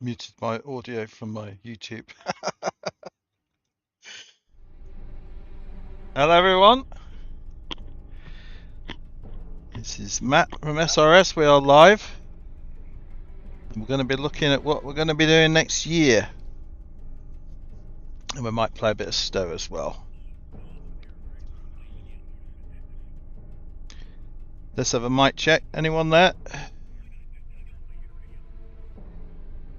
muted my audio from my YouTube. Hello everyone. This is Matt from SRS. We are live. We're going to be looking at what we're going to be doing next year. And we might play a bit of Stow as well. Let's have a mic check. Anyone there?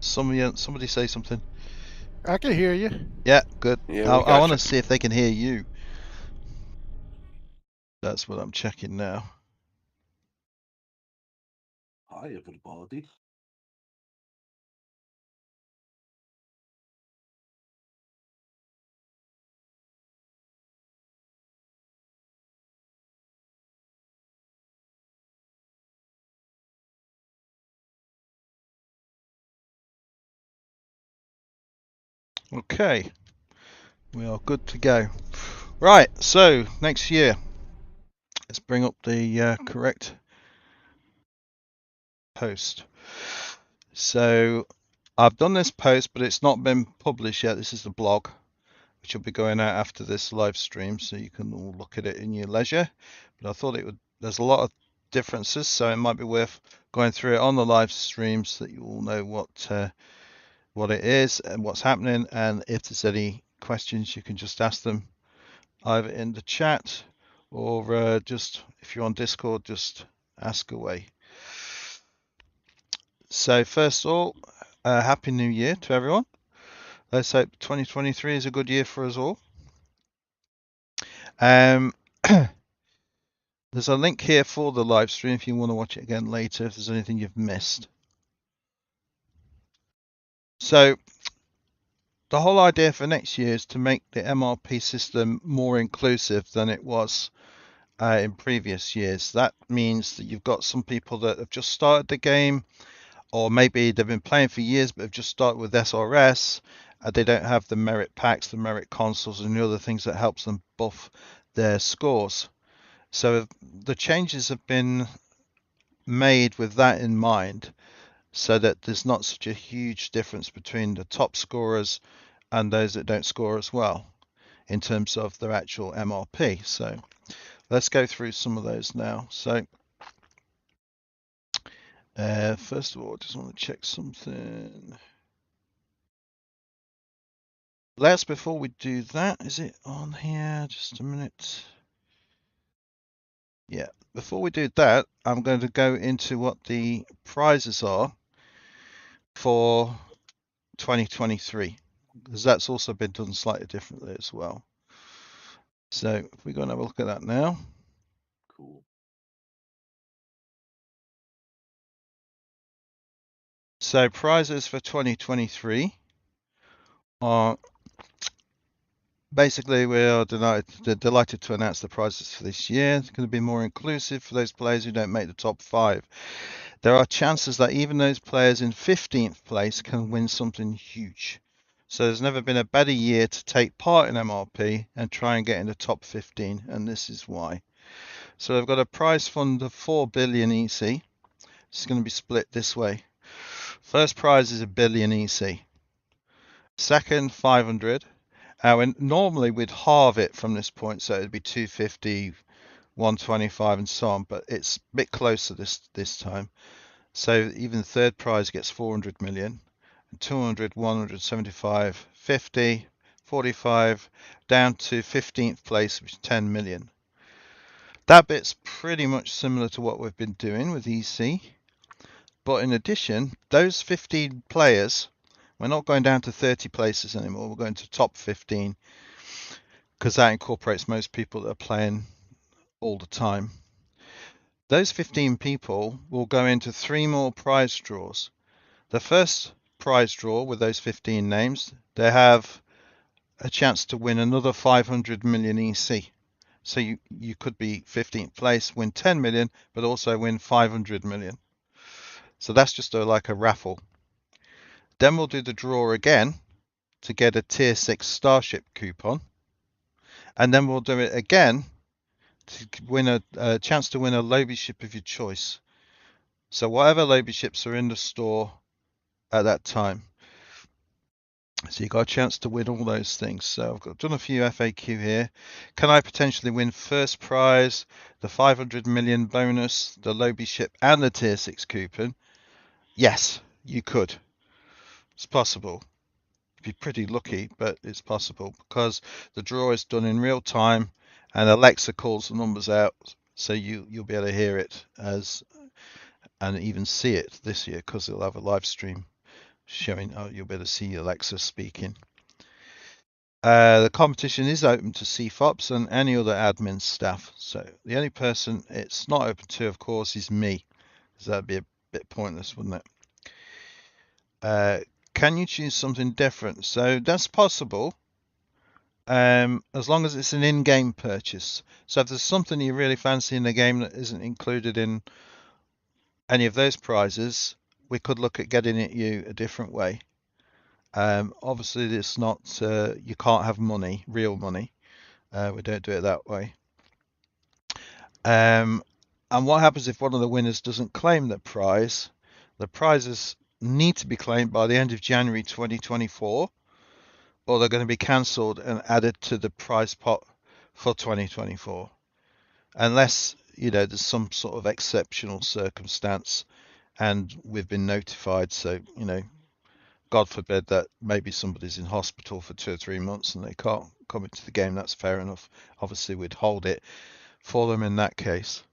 Somebody say something. I can hear you. Yeah, good. Yeah, I want to see if they can hear you. That's what I'm checking now. Hi, everybody. Okay, we are good to go. Right, so next year, let's bring up the correct post. So I've done this post, but it's not been published yet. This is the blog, which will be going out after this live stream, so you can all look at it in your leisure. But I thought it would. There's a lot of differences, so it might be worth going through it on the live stream so that you all know what it is and what's happening. And if there's any questions, you can just ask them either in the chat or just if you're on Discord, just ask away. So first of all, Happy New Year to everyone. Let's hope 2023 is a good year for us all. There's a link here for the live stream if you want to watch it again later, if there's anything you've missed. So the whole idea for next year is to make the MRP system more inclusive than it was in previous years. That means that you've got some people that have just started the game, or maybe they've been playing for years but have just started with SRS. They don't have the merit packs, the merit consoles, and the other things that helps them buff their scores. So the changes have been made with that in mind, so that there's not such a huge difference between the top scorers and those that don't score as well in terms of their actual MRP. So let's go through some of those now. So first of all, I just want to check something. Before we do that, is it on here? Just a minute. Yeah, before we do that, I'm going to go into what the prizes are for 2023, because that's also been done slightly differently as well. So if we're going to have a look at that now. Cool. So prizes for 2023 are basically, we are delighted to announce the prizes for this year. It's going to be more inclusive for those players who don't make the top 5. There are chances that even those players in 15th place can win something huge. So there's never been a better year to take part in MRP and try and get in the top 15, and this is why. So I've got a prize fund of 4 billion EC. It's going to be split this way. First prize is 1 billion EC. Second, 500. Normally we'd halve it from this point, so it'd be 250, 125 and so on, but it's a bit closer this time. So even the third prize gets 400 million, 200, 175, 50, 45, down to 15th place, which is 10 million. That bit's pretty much similar to what we've been doing with EC. But in addition, those 15 players, we're not going down to 30 places anymore. We're going to top 15, because that incorporates most people that are playing all the time. Those 15 people will go into 3 more prize draws. The first prize draw with those 15 names, they have a chance to win another 500 million EC. So you could be 15th place, win 10 million, but also win 500 million. So that's just like a raffle. Then we'll do the draw again to get a tier 6 starship coupon. And then we'll do it again to win a chance to win a lobby ship of your choice. So whatever lobby ships are in the store at that time. So you got a chance to win all those things. So I've done a few FAQ here. Can I potentially win first prize, the 500 million bonus, the Lobby ship, and the tier 6 coupon? Yes, you could. It's possible. You'd be pretty lucky, but it's possible because the draw is done in real time, and Alexa calls the numbers out, so you'll be able to hear it and even see it this year because it'll have a live stream showing. Oh, you'll be able to see Alexa speaking. The competition is open to CFOPs and any other admin staff. So the only person it's not open to, of course, is me, because that'd be a bit pointless, wouldn't it? Can you choose something different? So that's possible, as long as it's an in-game purchase. So if there's something you really fancy in the game that isn't included in any of those prizes, we could look at getting it you a different way. Obviously, it's not. You can't have money, real money. We don't do it that way. And what happens if one of the winners doesn't claim the prize? The prizes need to be claimed by the end of January 2024, or they're going to be cancelled and added to the prize pot for 2024, unless there's some sort of exceptional circumstance and we've been notified. So God forbid that maybe somebody's in hospital for 2 or 3 months and they can't come into the game. That's fair enough. Obviously, we'd hold it for them in that case.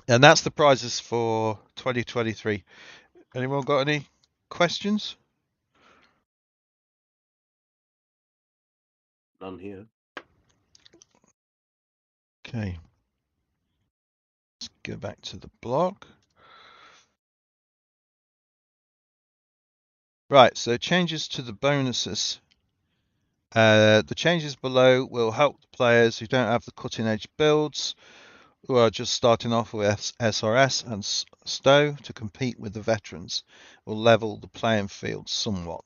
And that's the prizes for 2023. Anyone got any questions? None here. Okay. Let's go back to the blog. Right, so changes to the bonuses. The changes below will help the players who don't have the cutting edge builds, who are just starting off with SRS and Stow, to compete with the veterans. Will level the playing field somewhat.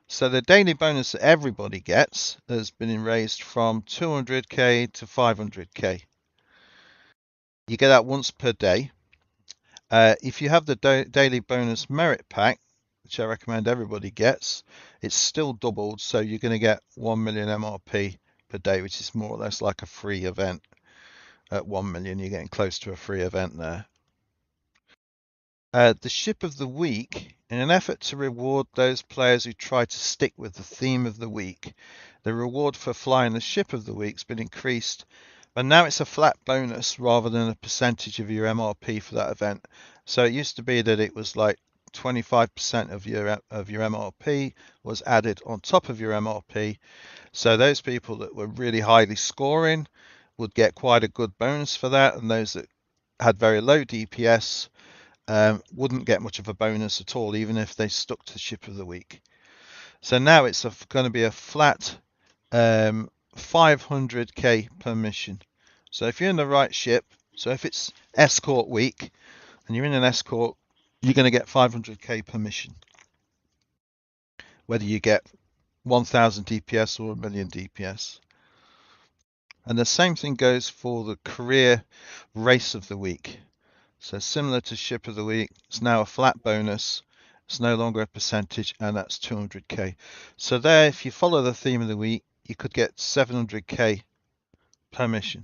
So the daily bonus that everybody gets has been raised from 200k to 500k. You get that once per day. If you have the daily bonus merit pack, which I recommend everybody gets, it's still doubled, so you're going to get 1 million MRP per day, which is more or less like a free event. At 1 million, you're getting close to a free event there. The ship of the week, in an effort to reward those players who try to stick with the theme of the week, the reward for flying the ship of the week has been increased, but now it's a flat bonus rather than a percentage of your MRP for that event. So it used to be that it was like 25% of your MRP was added on top of your MRP. So those people that were really highly scoring would get quite a good bonus for that, and those that had very low DPS wouldn't get much of a bonus at all, even if they stuck to the ship of the week. So now it's going to be a flat 500k per mission. So if you're in the right ship, so if it's escort week and you're in an escort, you're going to get 500k per mission, whether you get 1000 DPS or 1 million DPS. And the same thing goes for the career race of the week. So similar to ship of the week, it's now a flat bonus. It's no longer a percentage, and that's 200k. So there, if you follow the theme of the week, you could get 700k per mission.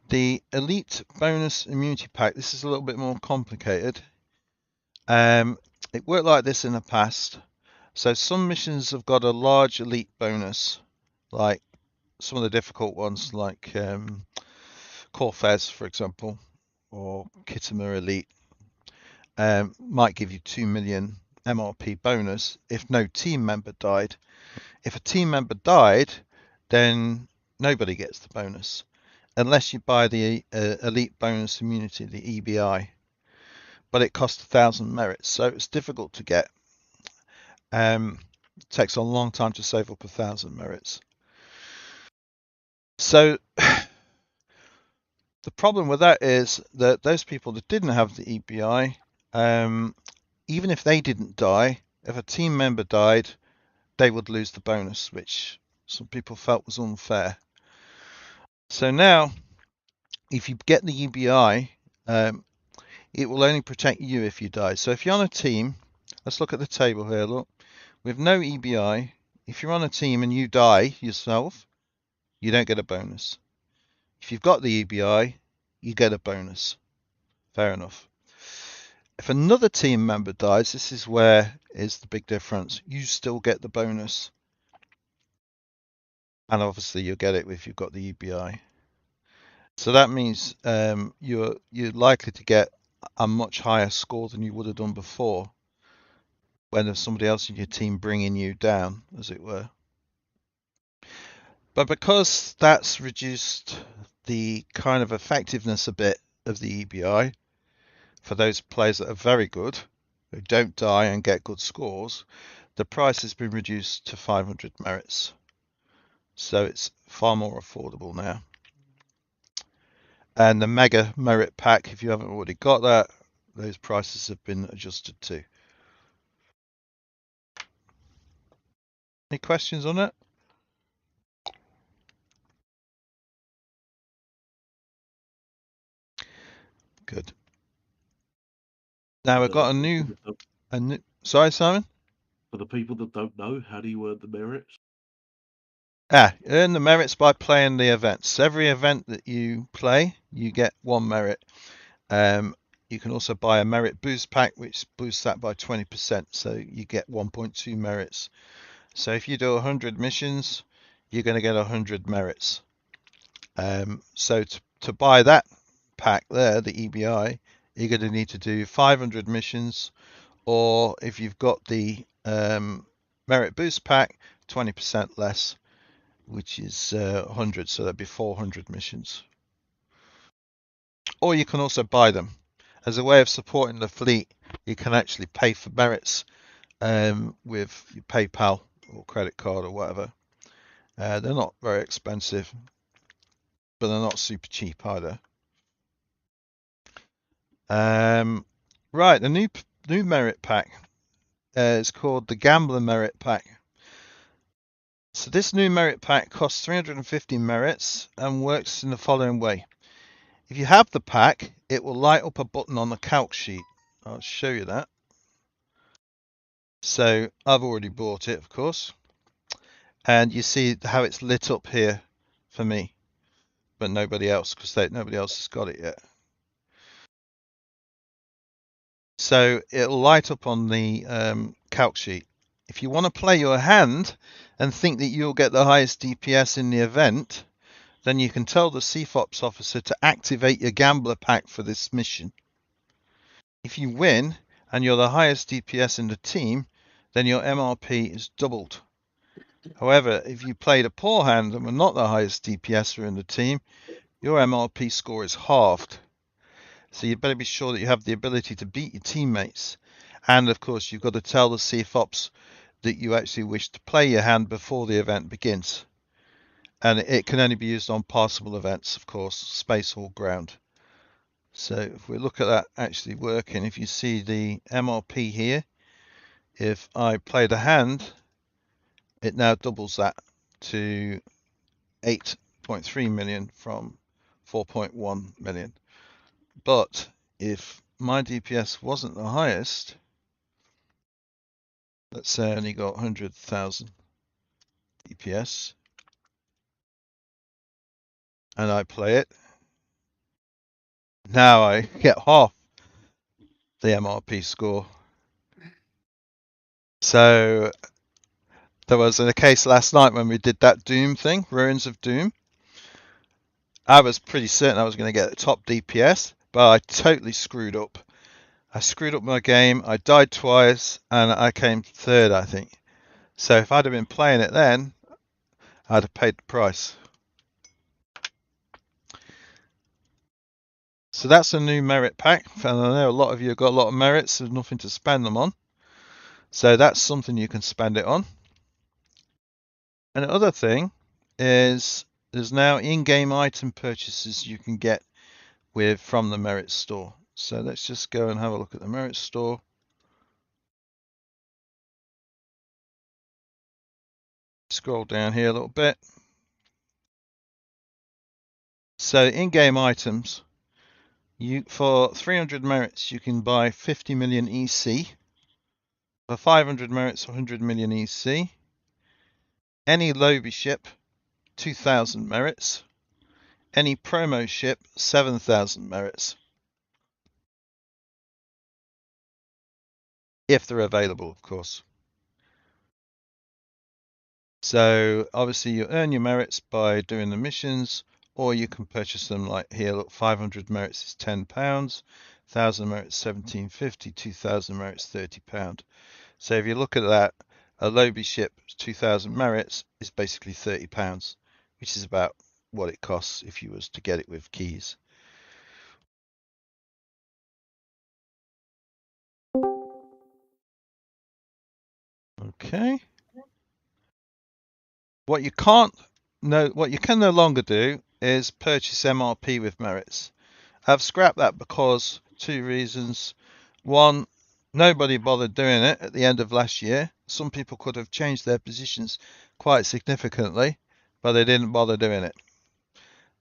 The Elite Bonus Immunity Pack, this is a little bit more complicated. It worked like this in the past. So some missions have got a large Elite bonus, like some of the difficult ones, like Corfez, for example, or Kittimer Elite. Might give you 2 million MRP bonus if no team member died. If a team member died, then nobody gets the bonus, unless you buy the Elite Bonus Immunity, the EBI. But it costs 1,000 merits, so it's difficult to get. It takes a long time to save up 1,000 merits. So the problem with that is that those people that didn't have the EBI, even if they didn't die, if a team member died, they would lose the bonus, which some people felt was unfair. So now, if you get the EBI, it will only protect you if you die. So if you're on a team, let's look at the table here, look. With no EBI, if you're on a team and you die yourself, you don't get a bonus. If you've got the EBI, you get a bonus. Fair enough. If another team member dies, this is where is the big difference. You still get the bonus. And obviously you'll get it if you've got the EBI. So that means you're likely to get a much higher score than you would have done before when there's somebody else in your team bringing you down, as it were. But because that's reduced the kind of effectiveness a bit of the EBI for those players that are very good, who don't die and get good scores, the price has been reduced to 500 merits. So it's far more affordable now. And the Mega Merit Pack, if you haven't already got that, those prices have been adjusted too. Any questions on it? Good. Now we've got a new. Sorry, Simon? For the people that don't know, how do you earn the merits? Earn the merits by playing the events. Every event that you play, you get 1 merit. You can also buy a merit boost pack, which boosts that by 20%. So you get 1.2 merits. So if you do 100 missions, you're going to get 100 merits. So to buy that pack there, the EBI, you're going to need to do 500 missions, or if you've got the merit boost pack, 20% less, which is 100, so that'd be 400 missions. Or you can also buy them. As a way of supporting the fleet, you can actually pay for merits with your PayPal or credit card or whatever. They're not very expensive, but they're not super cheap either. Right, the new merit pack is called the Gambler Merit Pack. So this new merit pack costs 350 merits and works in the following way. If you have the pack, it will light up a button on the calc sheet. I'll show you that. So I've already bought it, of course. And you see how it's lit up here for me, but nobody else, because nobody else has got it yet. So it'll light up on the calc sheet. If you want to play your hand and think that you'll get the highest DPS in the event, then you can tell the CFOPS officer to activate your gambler pack for this mission. If you win and you're the highest DPS in the team, then your MRP is doubled. However, if you played a poor hand and were not the highest DPSer in the team, your MRP score is halved. So you better be sure that you have the ability to beat your teammates. And of course, you've got to tell the CFOPS that you actually wish to play your hand before the event begins. And it can only be used on passable events, of course, space or ground. So if we look at that actually working, if you see the MRP here, if I play the hand, it now doubles that to 8.3 million from 4.1 million. But if my DPS wasn't the highest, let's say I only got 100,000 DPS, and I play it, now I get half the MRP score. So there was a case last night when we did that Doom thing, Ruins of Doom. I was pretty certain I was going to get the top DPS, but I totally screwed up. I screwed up my game, I died twice, and I came third, I think. So if I'd have been playing it then, I'd have paid the price. So that's a new merit pack, and I know a lot of you have got a lot of merits, there's nothing to spend them on. So that's something you can spend it on. And the other thing is there's now in-game item purchases you can get from the merit store. So let's just go and have a look at the merit store. Scroll down here a little bit. So in-game items, For 300 merits, you can buy 50 million EC. For 500 merits, 100 million EC. Any lobby ship, 2,000 merits. Any promo ship, 7,000 merits. If they're available, of course. So obviously you earn your merits by doing the missions, or you can purchase them like here. Look, 500 merits is £10, 1,000 merits £17.50, 2,000 merits £30. So if you look at that, a lobby ship 2,000 merits is basically £30, which is about what it costs if you was to get it with keys. Okay. What you can no longer do is purchase MRP with merits. I've scrapped that because 2 reasons. One, nobody bothered doing it at the end of last year. Some people could have changed their positions quite significantly, but they didn't bother doing it.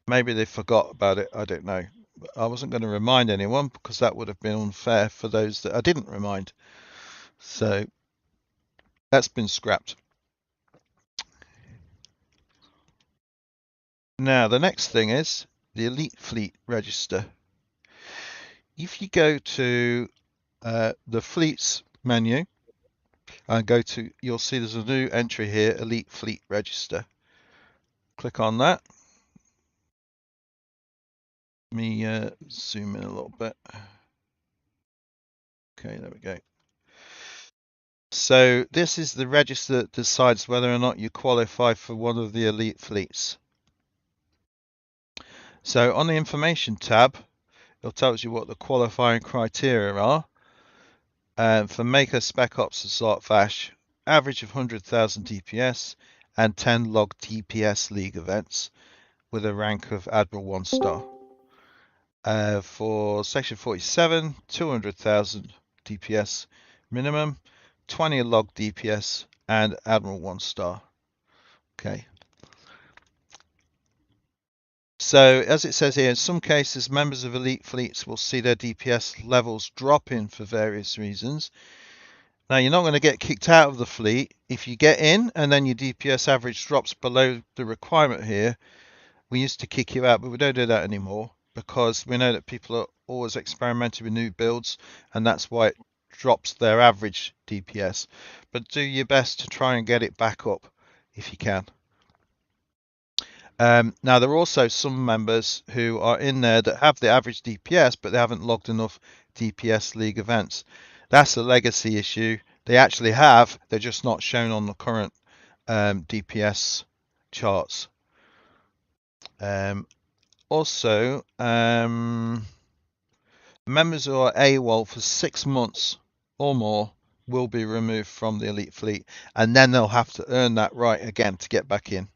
Maybe they forgot about it, I don't know. But I wasn't going to remind anyone because that would have been unfair for those that I didn't remind. So that's been scrapped. Now the next thing is the Elite Fleet Register. If you go to the Fleets menu and go to, you'll see there's a new entry here, Elite Fleet Register. Click on that. Let me zoom in a little bit. Okay, there we go. So this is the register that decides whether or not you qualify for one of the elite fleets. So on the information tab, it tells you what the qualifying criteria are. For Maker, Spec Ops, and Slot Vash, average of 100,000 DPS and 10 log DPS League events with a rank of Admiral 1 star. For Section 47, 200,000 DPS minimum, 20 log DPS and Admiral 1 star. Okay. So as it says here, in some cases, members of elite fleets will see their DPS levels dropping for various reasons. Now, you're not going to get kicked out of the fleet. If you get in and then your DPS average drops below the requirement here, we used to kick you out, but we don't do that anymore because we know that people are always experimenting with new builds, and that's why it drops their average DPS. But do your best to try and get it back up if you can. Now, there are also some members who are in there that have the average DPS, but they haven't logged enough DPS League events. That's a legacy issue. They actually have, they're just not shown on the current DPS charts. Also, members who are AWOL for 6 months or more will be removed from the elite fleet, and then they'll have to earn that right again to get back in.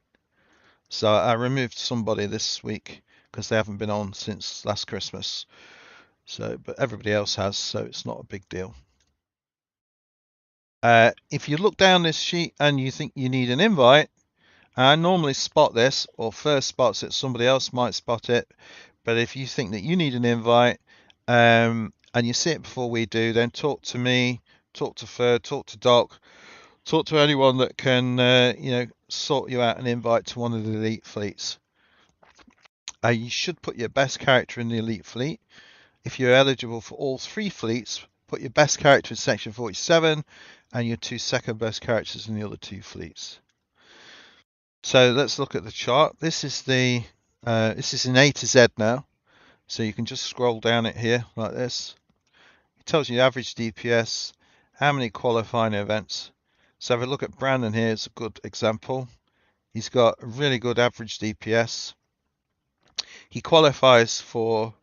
So I removed somebody this week because they haven't been on since last Christmas. So, but everybody else has, so it's not a big deal. If you look down this sheet and you think you need an invite, I normally spot this, or first spots it, somebody else might spot it. But if you think that you need an invite and you see it before we do, then talk to me, talk to Fer, talk to Doc, talk to anyone that can sort you out an invite to one of the elite fleets. You should put your best character in the elite fleet. If you're eligible for all 3 fleets, put your best character in section 47 and your 2 second best characters in the other 2 fleets. So let's look at the chart. This is in A to Z now. So you can just scroll down it here like this. It tells you average DPS, how many qualifying events. So if I look at Brandon here, it's a good example. He's got a really good average DPS. He qualifies for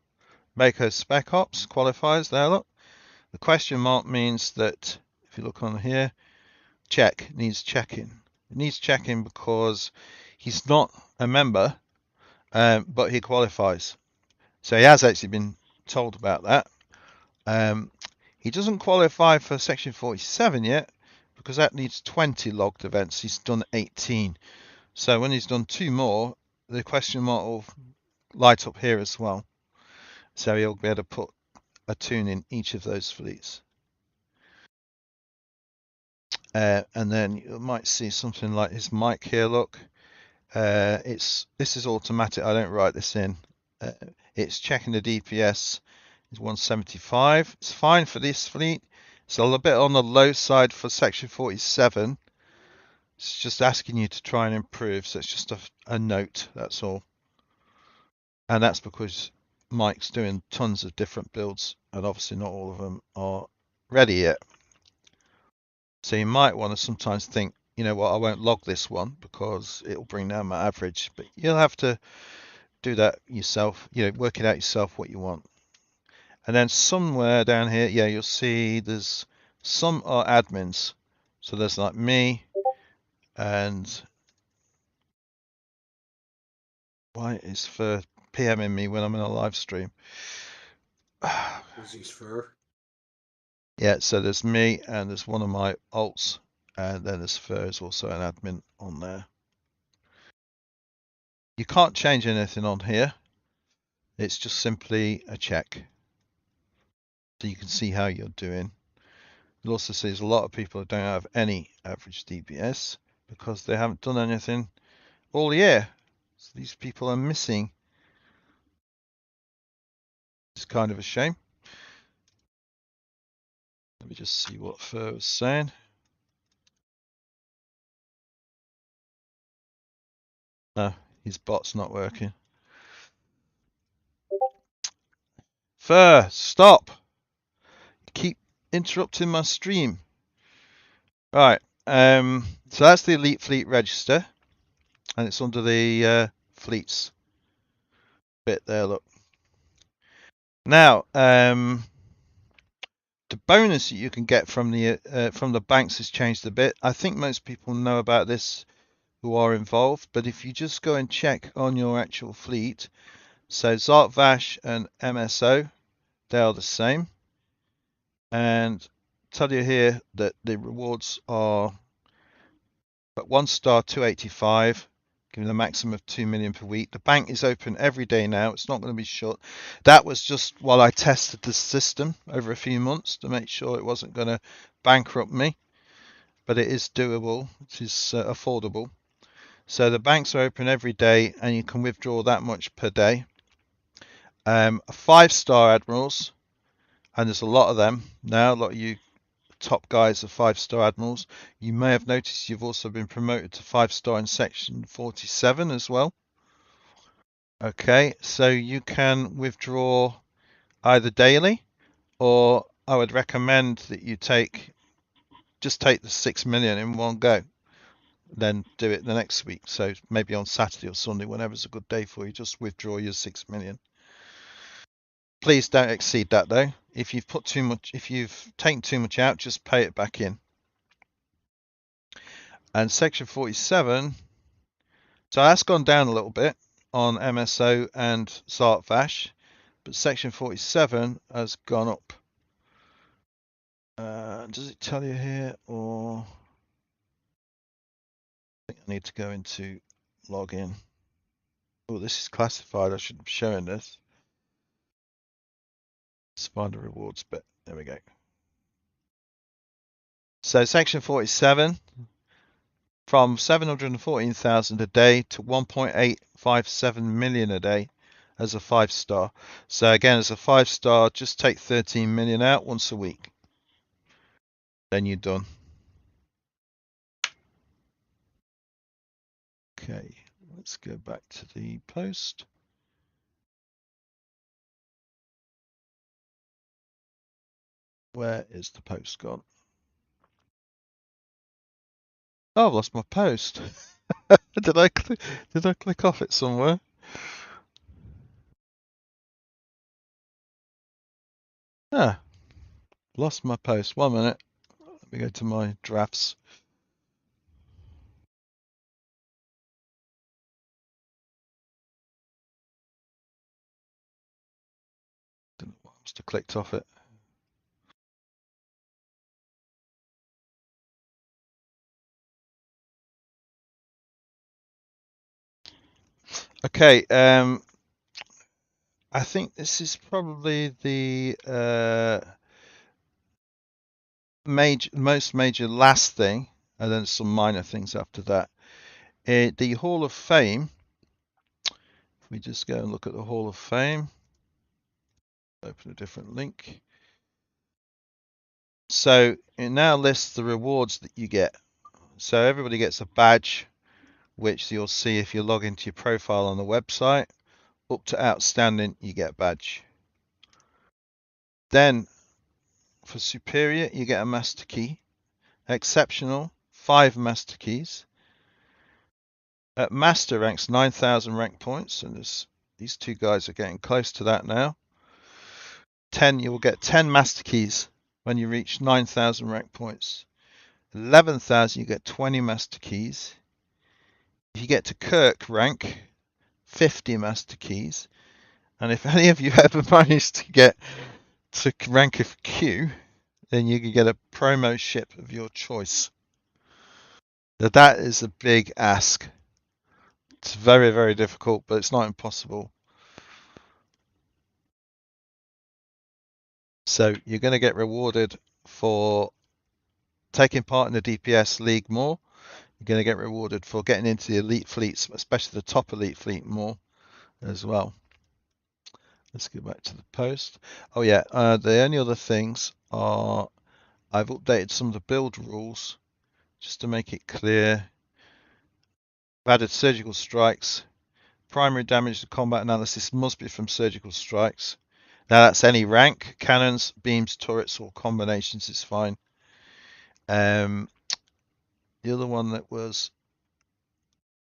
Mako Spec Ops, qualifies there, look. The question mark means that, if you look on here, check, needs checking. It needs checking because he's not a member, but he qualifies. So he has actually been told about that. He doesn't qualify for section 47 yet because that needs 20 logged events. He's done 18. So when he's done 2 more, the question mark will light up here as well. So you'll be able to put a tune in each of those fleets. And then you might see something like his mic here, look. This is automatic, I don't write this in. It's checking the DPS, it's 175. It's fine for this fleet. It's a little bit on the low side for section 47. It's just asking you to try and improve, so it's just a note, that's all. And that's because Mike's doing tons of different builds, and obviously not all of them are ready yet. So you might want to sometimes think, you know what, I won't log this one because it'll bring down my average, but you'll have to do that yourself, you know, work it out yourself what you want. And then somewhere down here, yeah, you'll see there's some are admins. So there's like me, and why is for PMing me when I'm in a live stream? Because he's fur. Yeah, so there's me and there's one of my alts, and then there's Fur is also an admin on there. You can't change anything on here. It's just simply a check. So you can see how you're doing. You'll also see there's a lot of people who don't have any average DPS because they haven't done anything all year. So these people are missing. It's kind of a shame. Let me just see what Fur was saying. No, his bot's not working. Fur, stop! You keep interrupting my stream. Right, so that's the Elite Fleet Register, and it's under the fleets bit there, look. Now, the bonus that you can get from the banks has changed a bit. I think most people know about this who are involved, but if you just go and check on your actual fleet, so Zartvash and MSO, they are the same, and tell you here that the rewards are but 1 star 285, giving a maximum of 2 million per week. The bank is open every day now. It's not going to be shut. That was just while I tested the system over a few months to make sure it wasn't going to bankrupt me, but it is doable. It is affordable. So the banks are open every day, and you can withdraw that much per day. 5-star admirals, and there's a lot of them now. A lot of you top guys are 5-star admirals. You may have noticed you've also been promoted to 5-star in section 47 as well. Okay, so you can withdraw either daily, or I would recommend that you just take the 6 million in one go, then do it the next week. So maybe on Saturday or Sunday, whenever's a good day for you, just withdraw your 6 million. Please don't exceed that though. If you've put too much, if you've taken too much out, just pay it back in. And section 47, so that's gone down a little bit on MSO and Zartvash, but section 47 has gone up. Does it tell you here, or I think I need to go into login. Oh, this is classified. I should have shown this. Let's find the rewards bit. There we go. So section 47, from 714,000 a day to 1.857 million a day as a 5-star. So again, as a 5-star, just take 13 million out once a week. Then you're done. Okay, let's go back to the post. Where is the post gone? Oh, I've lost my post. Did I click off it somewhere? Ah, lost my post. 1 minute. Let me go to my drafts. I must have clicked off it. Okay, I think this is probably the most major last thing, and then some minor things after that. The Hall of Fame. If we just go and look at the Hall of Fame, open a different link. So it now lists the rewards that you get. So everybody gets a badge, which you'll see if you log into your profile on the website. Up to outstanding, you get a badge. Then for superior, you get a master key. Exceptional, 5 master keys. At master ranks 9,000 rank points, and these two guys are getting close to that now. 10, you will get 10 master keys when you reach 9,000 rank points. 11,000, you get 20 master keys. If you get to Kirk rank, 50 master keys. And if any of you ever managed to get to rank of Q, then you can get a promo ship of your choice. Now that is a big ask. It's very, very difficult, but it's not impossible. So you're going to get rewarded for taking part in the DPS League more. You're going to get rewarded for getting into the elite fleets, especially the top elite fleet more as well. Let's go back to the post. Oh yeah, the only other things are I've updated some of the build rules just to make it clear. I've added surgical strikes. Primary damage to combat analysis must be from surgical strikes. Now that's any rank, cannons, beams, turrets, or combinations is fine. The other one that was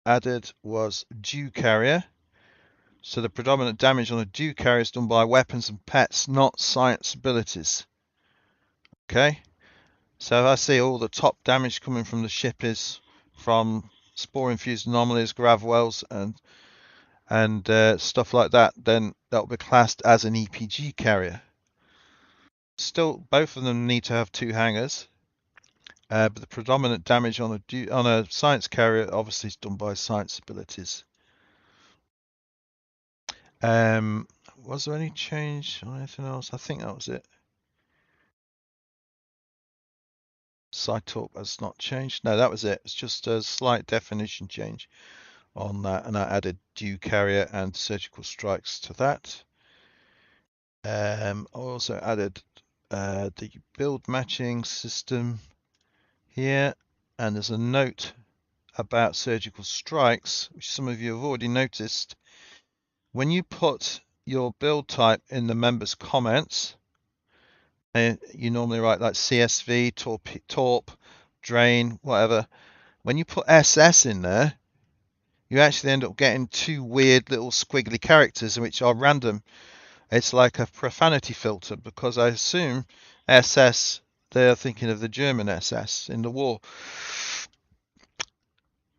added was Dew Carrier. So the predominant damage on a Dew Carrier is done by weapons and pets, not science abilities. Okay, so I see all the top damage coming from the ship is from spore-infused anomalies, grav wells, and stuff like that, then that will be classed as an EPG carrier. Still, both of them need to have 2 hangers, but the predominant damage on a science carrier obviously is done by science abilities. Was there any change on anything else? I think that was it. Site-Talk has not changed. No, that was it. It's just a slight definition change on that, and I added Dew Carrier and surgical strikes to that. I also added the build matching system here, and there's a note about surgical strikes, which some of you have already noticed. When you put your build type in the members' comments, you normally write like CSV, torp, drain, whatever. When you put SS in there, you actually end up getting 2 weird little squiggly characters which are random. It's like a profanity filter, because I assume SS, they're thinking of the German SS in the war.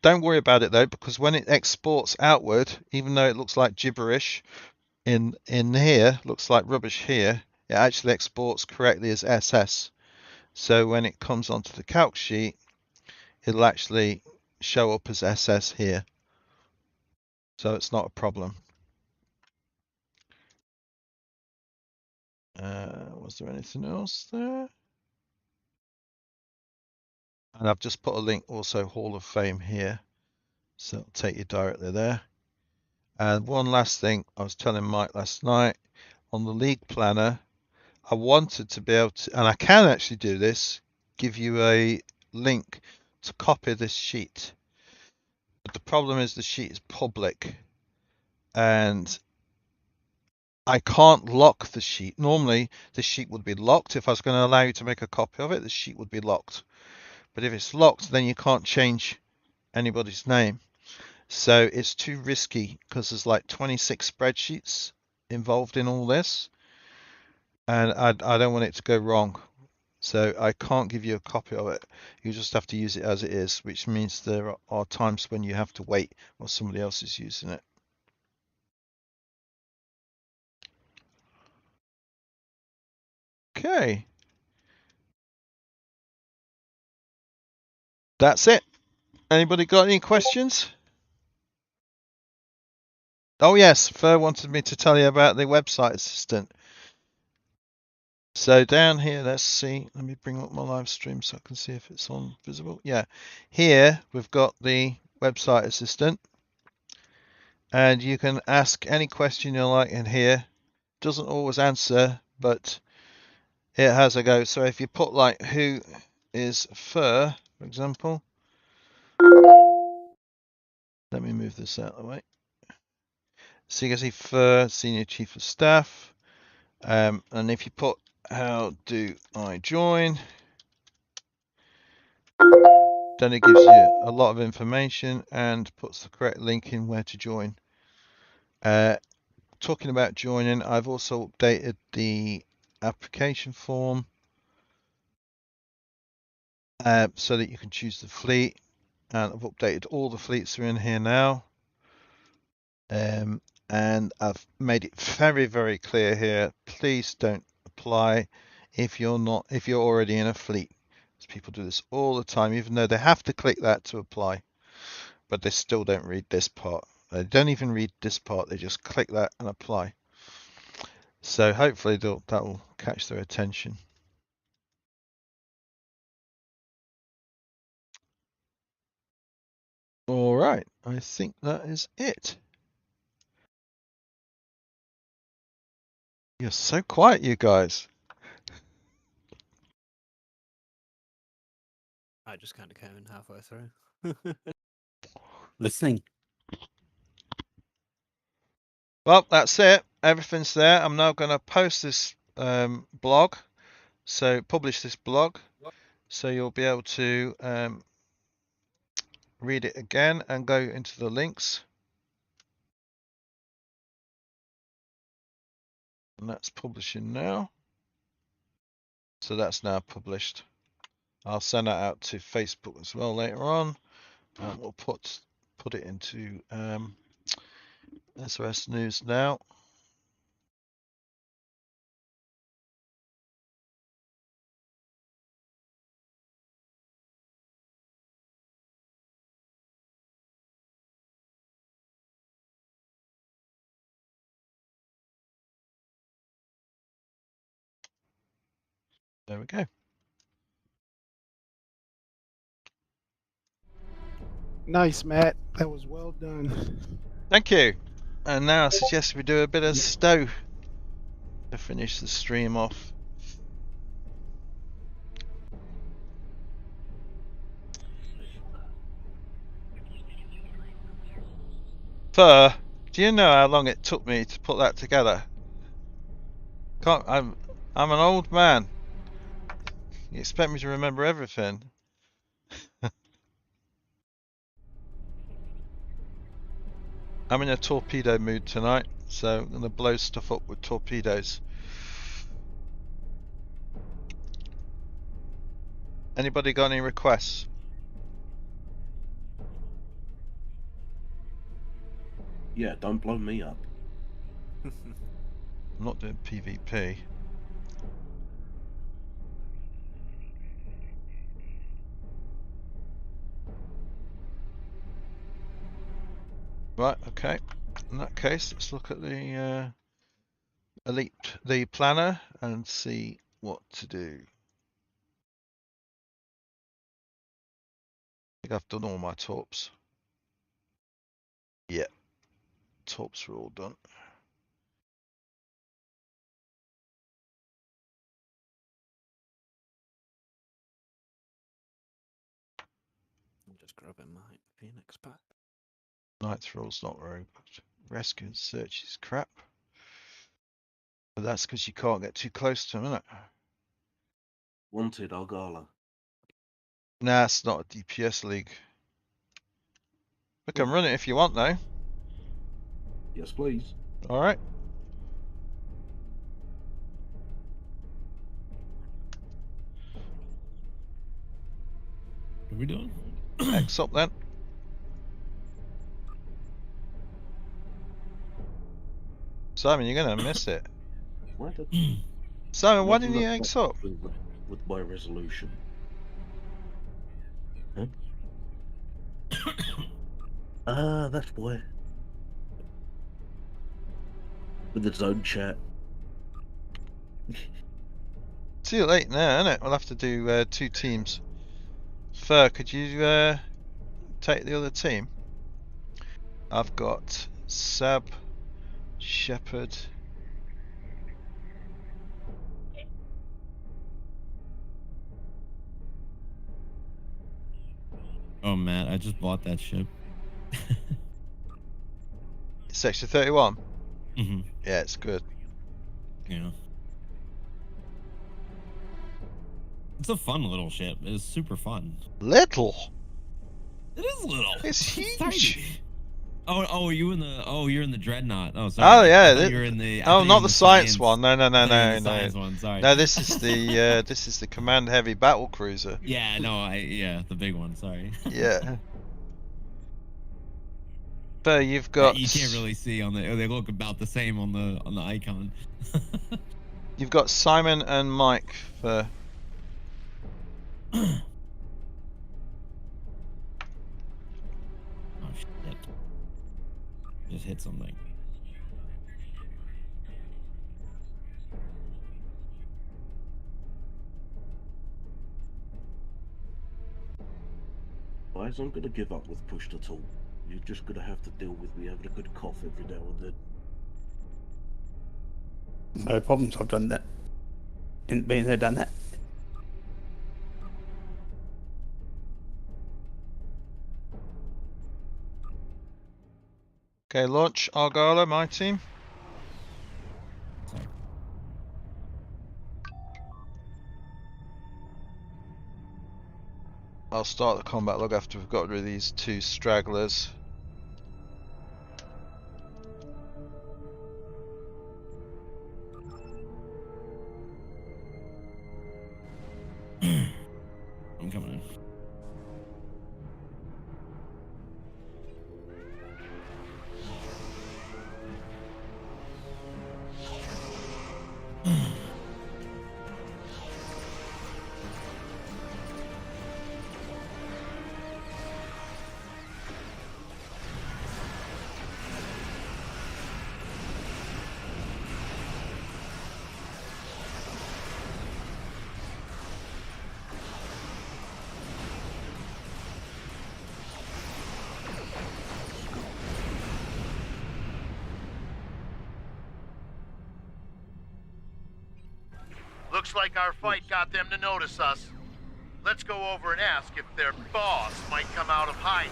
Don't worry about it though, because when it exports outward, even though it looks like gibberish in here, looks like rubbish here, it actually exports correctly as SS. So when it comes onto the calc sheet, it'll actually show up as SS here. So it's not a problem. Was there anything else there? And I've just put a link also Hall of Fame here. So it'll take you directly there. And one last thing, I was telling Mike last night, on the league planner, I wanted to be able to, and I can actually do this, give you a link to copy this sheet. But the problem is the sheet is public, and I can't lock the sheet. Normally, the sheet would be locked. If I was going to allow you to make a copy of it, the sheet would be locked. But if it's locked, then you can't change anybody's name. So it's too risky, because there's like 26 spreadsheets involved in all this, and I don't want it to go wrong. So I can't give you a copy of it. You just have to use it as it is, which means there are times when you have to wait while somebody else is using it. Okay. That's it. Anybody got any questions? Oh yes, Fur wanted me to tell you about the website assistant. So down here, let's see. Let me bring up my live stream so I can see if it's on visible. Yeah, here we've got the website assistant, and you can ask any question you like in here. Doesn't always answer, but it has a go. So if you put like who is Fur, for example, let me move this out of the way. So you can see Fur, Senior Chief of Staff, and if you put how do I join, then it gives you a lot of information and puts the correct link in where to join. Talking about joining, I've also updated the application form so that you can choose the fleet, and I've updated all the fleets that are in here now. And I've made it very, very clear here. Please don't apply if you're already in a fleet. People do this all the time, even though they have to click that to apply, but they still don't read this part. They don't even read this part. They just click that and apply. So hopefully that will catch their attention. All right, I think that is it. You're so quiet, you guys. I just kind of came in halfway through. Listening. Well, that's it. Everything's there. I'm now going to post this blog, so publish this blog, so you'll be able to read it again and go into the links. And that's publishing now. So that's now published. I'll send that out to Facebook as well later on. And we'll put it into SRS News now. There we go. Nice, Matt. That was well done. Thank you. And now I suggest we do a bit of stow to finish the stream off. Fur, do you know how long it took me to put that together? I'm an old man. You expect me to remember everything? I'm in a torpedo mood tonight, so I'm going to blow stuff up with torpedoes. Anybody got any requests? Yeah, don't blow me up. I'm not doing PvP. Right, okay. In that case, let's look at the Elite, the planner, and see what to do. I think I've done all my torps. Yeah, torps are all done. I'm just grabbing my Phoenix pack. Night Thrall's not very good. Rescue and search is crap. But that's because you can't get too close to them, isn't it? Wanted Argala. Nah, it's not a DPS league. We can run it if you want, though. Yes, please. All right. Are we done? X up then. Simon, you're gonna miss it. Why did Simon, why what didn't you the X fuck up? with my resolution? Huh? That's why. With its own chat. Too late now, isn't it? We'll have to do 2 teams. Fur, could you take the other team? I've got Sab, Shepherd. Oh man, I just bought that ship. Section 31. Mm-hmm. Yeah, it's good. Yeah. It's a fun little ship. It's super fun. Little. It is little. It's tiny. huge. You're in the Dreadnought. Oh, Oh sorry. yeah. You're in the. Oh, not the science one. No. The science one. Sorry. No, this is the this is the command heavy battle cruiser. Yeah. No. The big one. Sorry. Yeah. So you've got. You can't really see on the. They look about the same on the icon. You've got Simon and Mike for. Oh shit! Just hit something. Guys, I'm gonna give up with push to talk. You're just gonna have to deal with me having a good cough every now and then. No problems, I've done that. Been there, done that. Okay, launch Argala, my team. I'll start the combat log after we've got rid of these 2 stragglers. I'm coming in. Looks like our fight got them to notice us. Let's go over and ask if their boss might come out of hiding.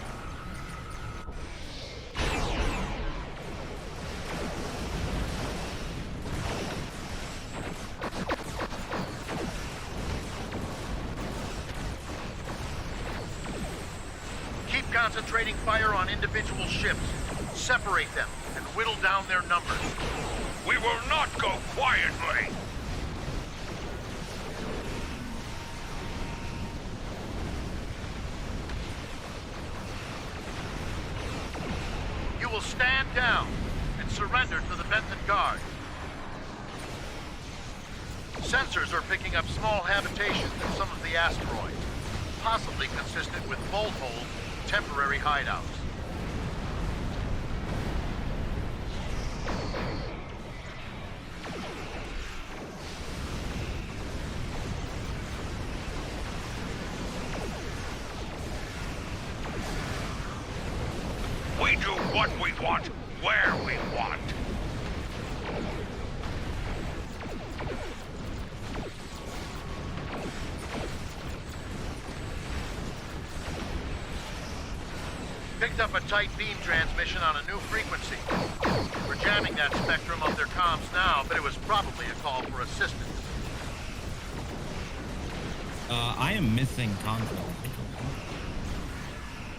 Keep concentrating fire on individual ships. Separate them and whittle down their numbers. We will not go quietly. You will stand down and surrender to the Benton Guard. Sensors are picking up small habitations in some of the asteroids, possibly consistent with Volthold temporary hideouts. We do what we want, where we want. Picked up a tight beam transmission on a new frequency. We're jamming that spectrum of their comms now, but it was probably a call for assistance. I am missing console.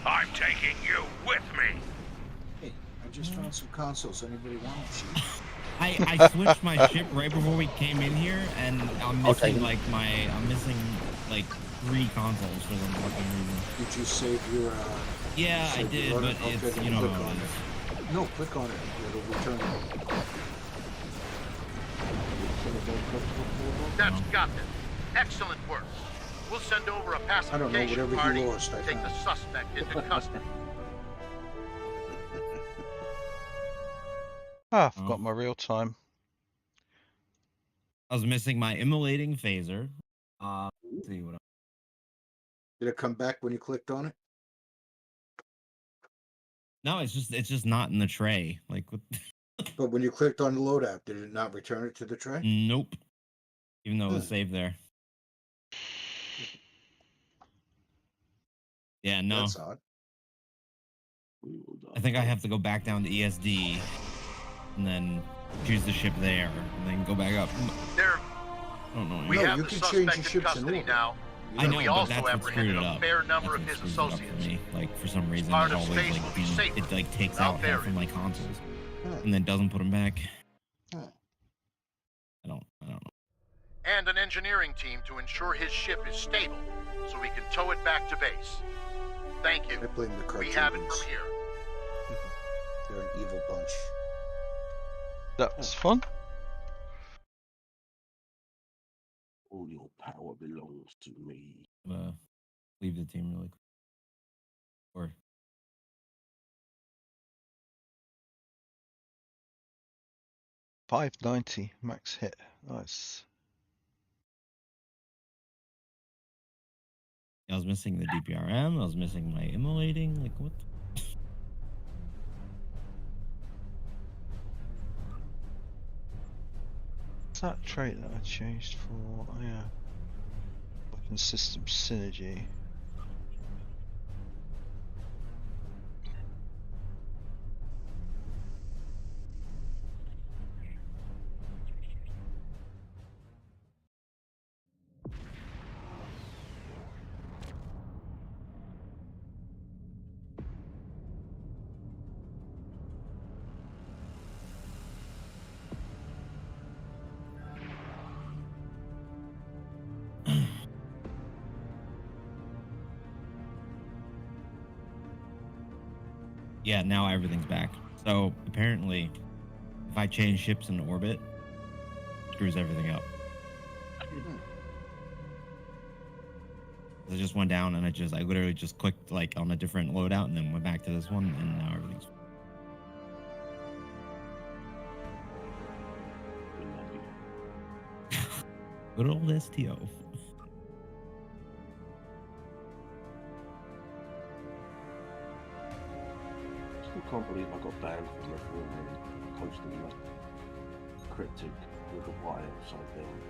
I'm taking you with me. Hey, I just found some consoles. Anybody want them? I switched my ship right before we came in here, and I'm missing I'm missing like 3 consoles for some fucking reason. Did you save your? Yeah, I did, but it's you know click how on it it. is. No, click on it. It'll return it. That's got it. Excellent work. We'll send over a I don't know, pacification whatever party you lost, I to take the found. suspect into custody. Ah, I've got my real time. I was missing my immolating phaser. Let's see what else. Did it come back when you clicked on it? No, it's just not in the tray. Like, what? But when you clicked on the loadout, did it not return it to the tray? Nope. Even though it was Hmm. saved there. Yeah, no. That's odd. I think I have to go back down to ESD and then choose the ship there and then go back up. There, I don't know. we No, have you the can change your suspect in ships in custody order. now. I know, We but also that's what screwed apprehended it a up. fair number That's of what his screws it up for associates. me. Like, for some reason, Part it of always space like will be safer it like takes out out there. half of my consoles Huh. and then doesn't put them back. Huh. I don't know. And an engineering team to ensure his ship is stable, so we can tow it back to base. Thank you. I blame the We have it cartoons. from here. They're an evil bunch. That was fun. All your power belongs to me. Leave the team really quick. Or 590 max hit. Nice. I was missing the DPRM. I was missing my immolating. Like, what? What's that trait that I changed for? Oh yeah. Weapon system synergy. Yeah, now everything's back. So apparently, if I change ships in orbit, it screws everything up. I just went down and I literally just clicked like on a different loadout and then went back to this one, and now everything's. Good old STO. Still can't believe I got banned from refereeing posting like cryptic with a Y upside down.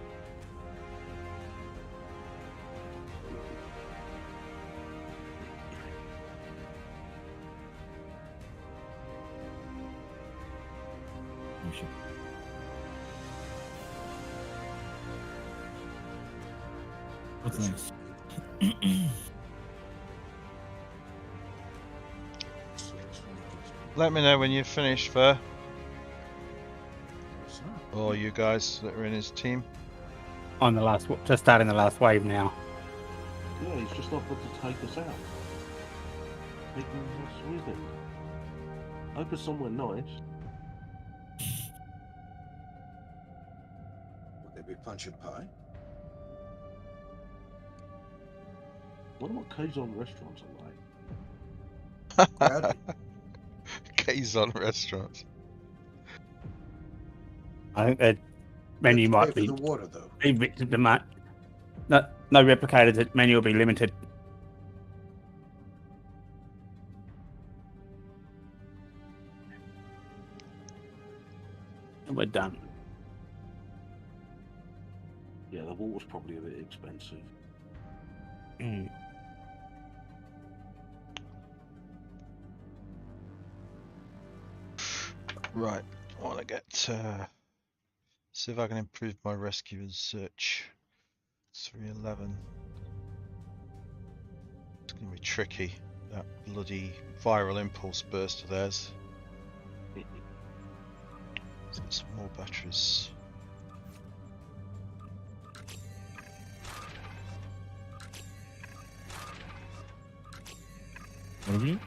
Oh, shit. What's next? Let me know when you're finished, Fur. Or you guys that are in his team. On the last, just starting the last wave now. Yeah, he's just offered to take us out. Taking us with him. Hope it's somewhere nice. Would they be punching pie? Wonder what Kazon restaurants are like. Crowded. Kazon restaurants. I think that menu You have to might pay be for the water though. no replicators. That menu will be limited. And we're done. Yeah, the water's probably a bit expensive. Right. I want to get see if I can improve my rescue and search. 311. It's gonna be tricky. That bloody viral impulse burst of theirs. Let's get some more batteries. What do we do?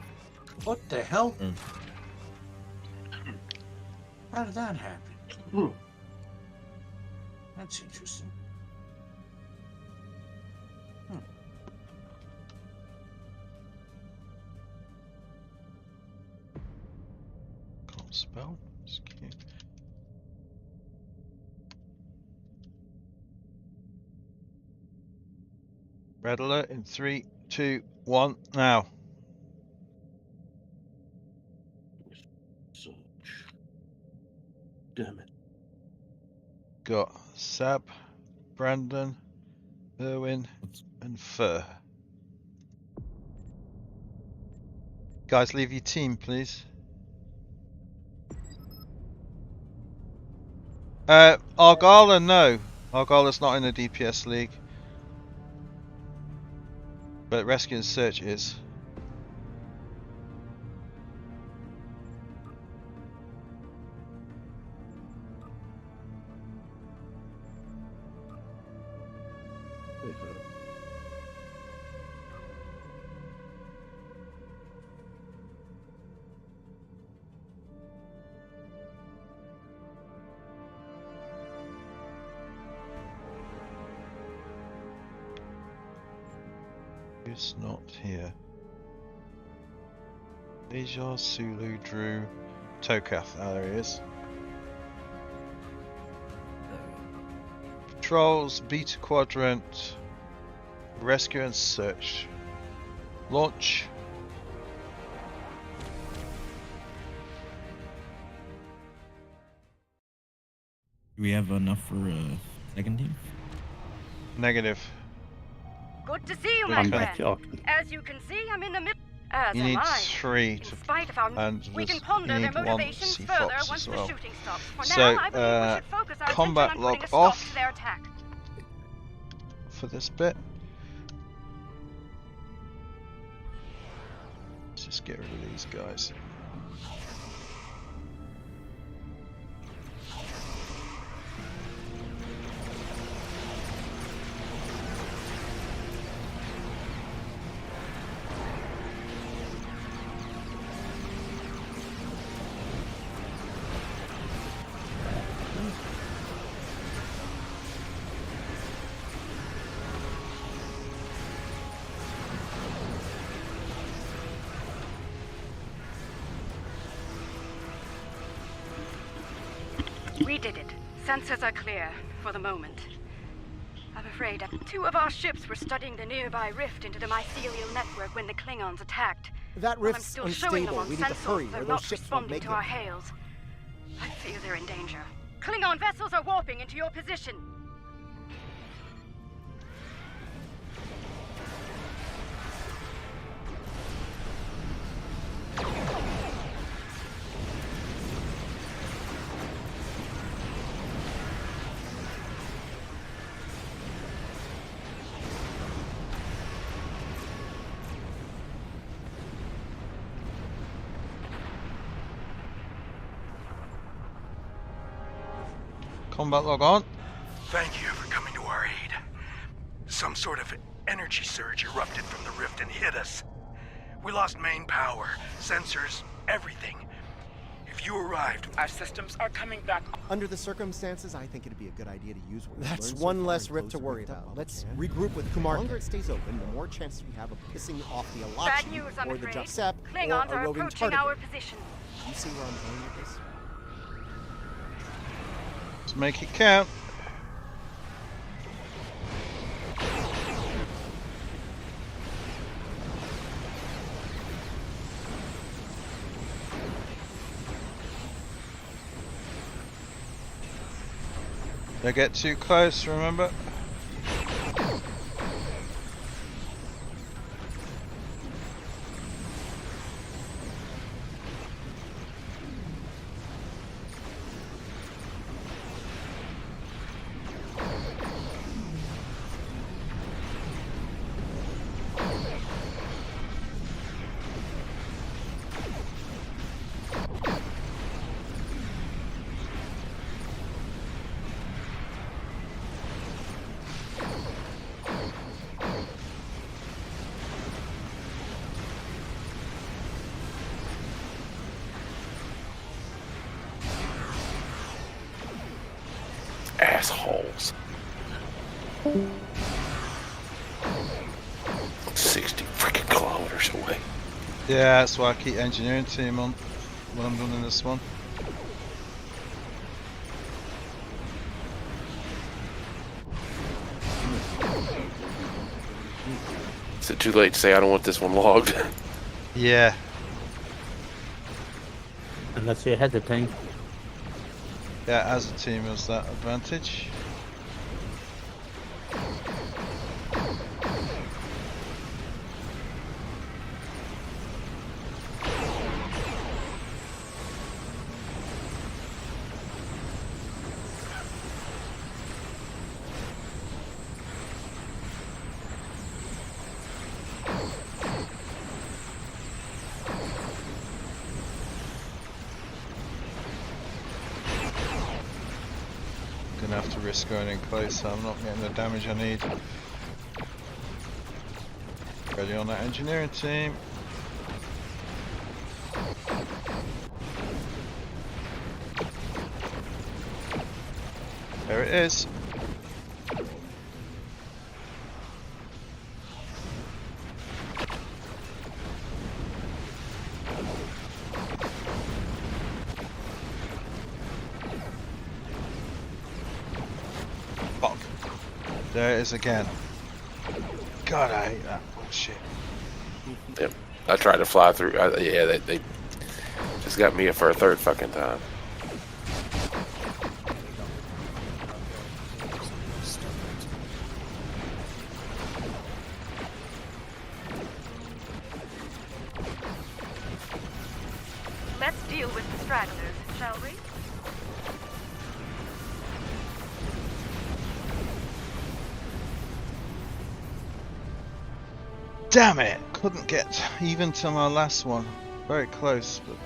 What the hell? Mm. How did that happen? That's interesting. Can't spell. Just kidding. Red alert in 3, 2, 1, now. Search. Damn it. Got Sab, Brandon, Irwin, and Fur. Guys, leave your team, please. Argala, no. Argala's not in the DPS League. But Rescue and Search is. Who's not here? Deja, Sulu, Drew, Tokath. Ah, there he is. Patrols, Beta Quadrant, Rescue and Search. Launch. Do we have enough for a second team? Negative. Good to see you, We my can- friend. As you can see, I'm in the middle. As You am need I. 3 In to, spite of our, and we there's- can ponder you their need 1 motivations Sea further Fox once as the well. shooting stops. For So, now, I believe we should focus our combat attention on putting log a stop off. to their attack. For this bit. Let's just get rid of these guys. We did it. Sensors are clear, for the moment. I'm afraid 2 of our ships were studying the nearby rift into the mycelial network when the Klingons attacked. That While I'm rift's still showing them unstable. on We need to sensors, hurry, they're or not those ships won't responding make to it. our hails. I fear they're in danger. Klingon vessels are warping into your position. Combat log on. Thank you for coming to our aid. Some sort of energy surge erupted from the rift and hit us. We lost main power, sensors, everything. If you arrived, Our systems are coming back. Under the circumstances, I think it'd be a good idea to use one. That's learned so one far less and rift close to the worry rift up about. while we Let's can. regroup with Kumar. The longer it stays open, the more chances we have of pissing off the Bad Alachi news, I'm or the afraid. Japsep Klingons or are a roving approaching tardigrade. our position. You see where I'm going with this? Let's make it count. Don't get too close, remember? assholes. 60 freaking kilometers away. Yeah, that's why I keep engineering team on when I'm running this one. Is it too late to say I don't want this one logged? Yeah. Unless you're ahead of the team. Yeah, as a team has that advantage. Gonna have to risk going in close, so I'm not getting the damage I need. Ready on that engineering team. There it is. Fuck. There it is again. God, I hate that bullshit. Yep. I tried to fly through. Yeah, they just got me for a third fucking time. Let's deal with the stragglers, shall we? Damn it! Couldn't get even to my last one. Very close, but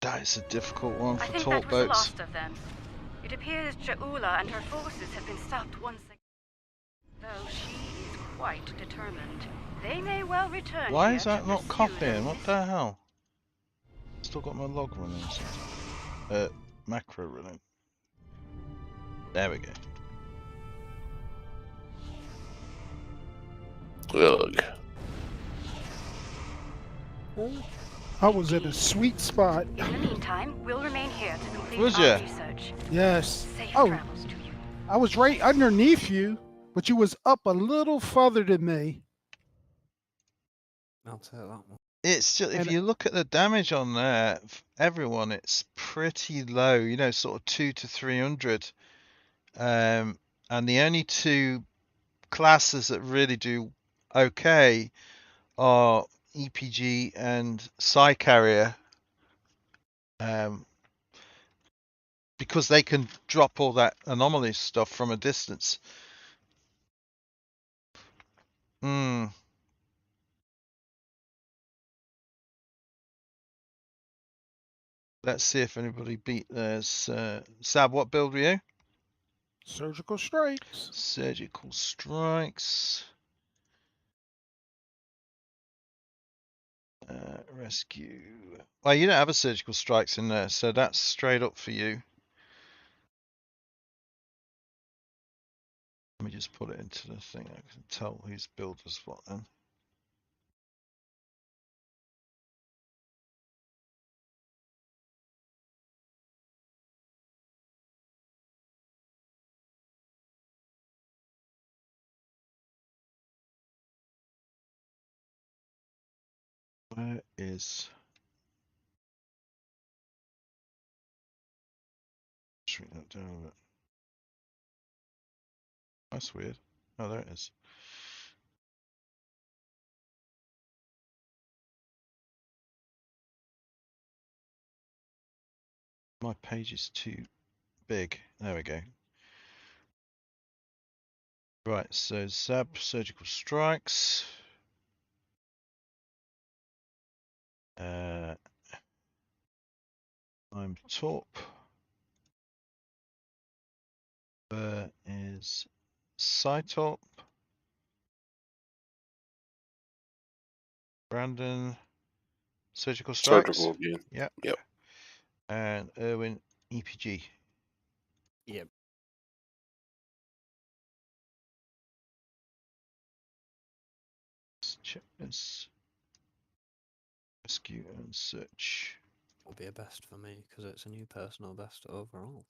that is a difficult one I for think talk that was the boats. last of them. It appears Jaula and her forces have been stopped once again. Though she is quite determined. They may well return Why here is that to not pursue their copying? What the hell? Still got my log running or something. Macro running. There we go. Ugh. I was at a sweet spot. In the meantime, we'll remain here to complete Was our ya? research. Yes. Safe Oh, travels to you. I was right underneath you, but you was up a little further than me. I'll take that one. It's just, if And- you look at the damage on there, everyone, it's pretty low, you know, sort of 200 to 300. And the only two classes that really do okay are EPG and Psy Carrier. Because they can drop all that anomaly stuff from a distance. Let's see if anybody beat theirs. Sab, what build were you? Surgical strikes. Surgical strikes. Rescue. Well, you don't have a surgical strikes in there, so that's straight up for you. Let me just put it into the thing. I can tell whose build was what then. Where is... Shrink that down a bit. That's weird. Oh, there it is. My page is too big. There we go. Right, so Zab surgical strikes. I'm top. There is Cytop. Brandon surgical strikes. Surgical again. Yep. Yep. And Erwin EPG. Yep. Let's check this. Rescue and search. Will be a best for me because it's a new personal best overall.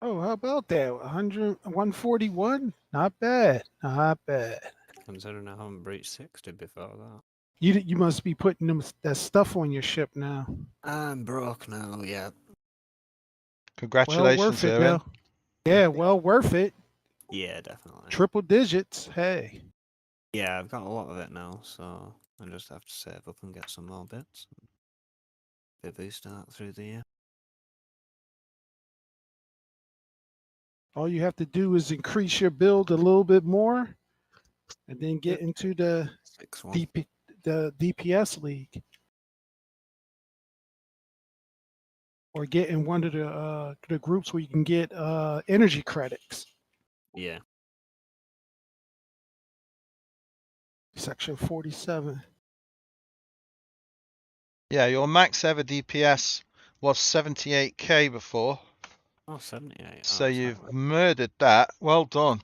Oh, how about that? 141? Not bad. Not bad. Considering I haven't breached 60 before that. You must be putting that stuff on your ship now. I'm broke now, yeah. Well worth Congratulations, it, Owen. though. Yeah, well worth it. Yeah, definitely. Triple digits. Hey. Yeah, I've got a lot of it now, so I just have to save up and get some more bits. Maybe start through the year. All you have to do is increase your build a little bit more, and then get into the DPS League, or get in one of the groups where you can get energy credits. Yeah. Section 47. Yeah, your max ever DPS was 78k before. Oh, 78. So you've murdered that. Well done.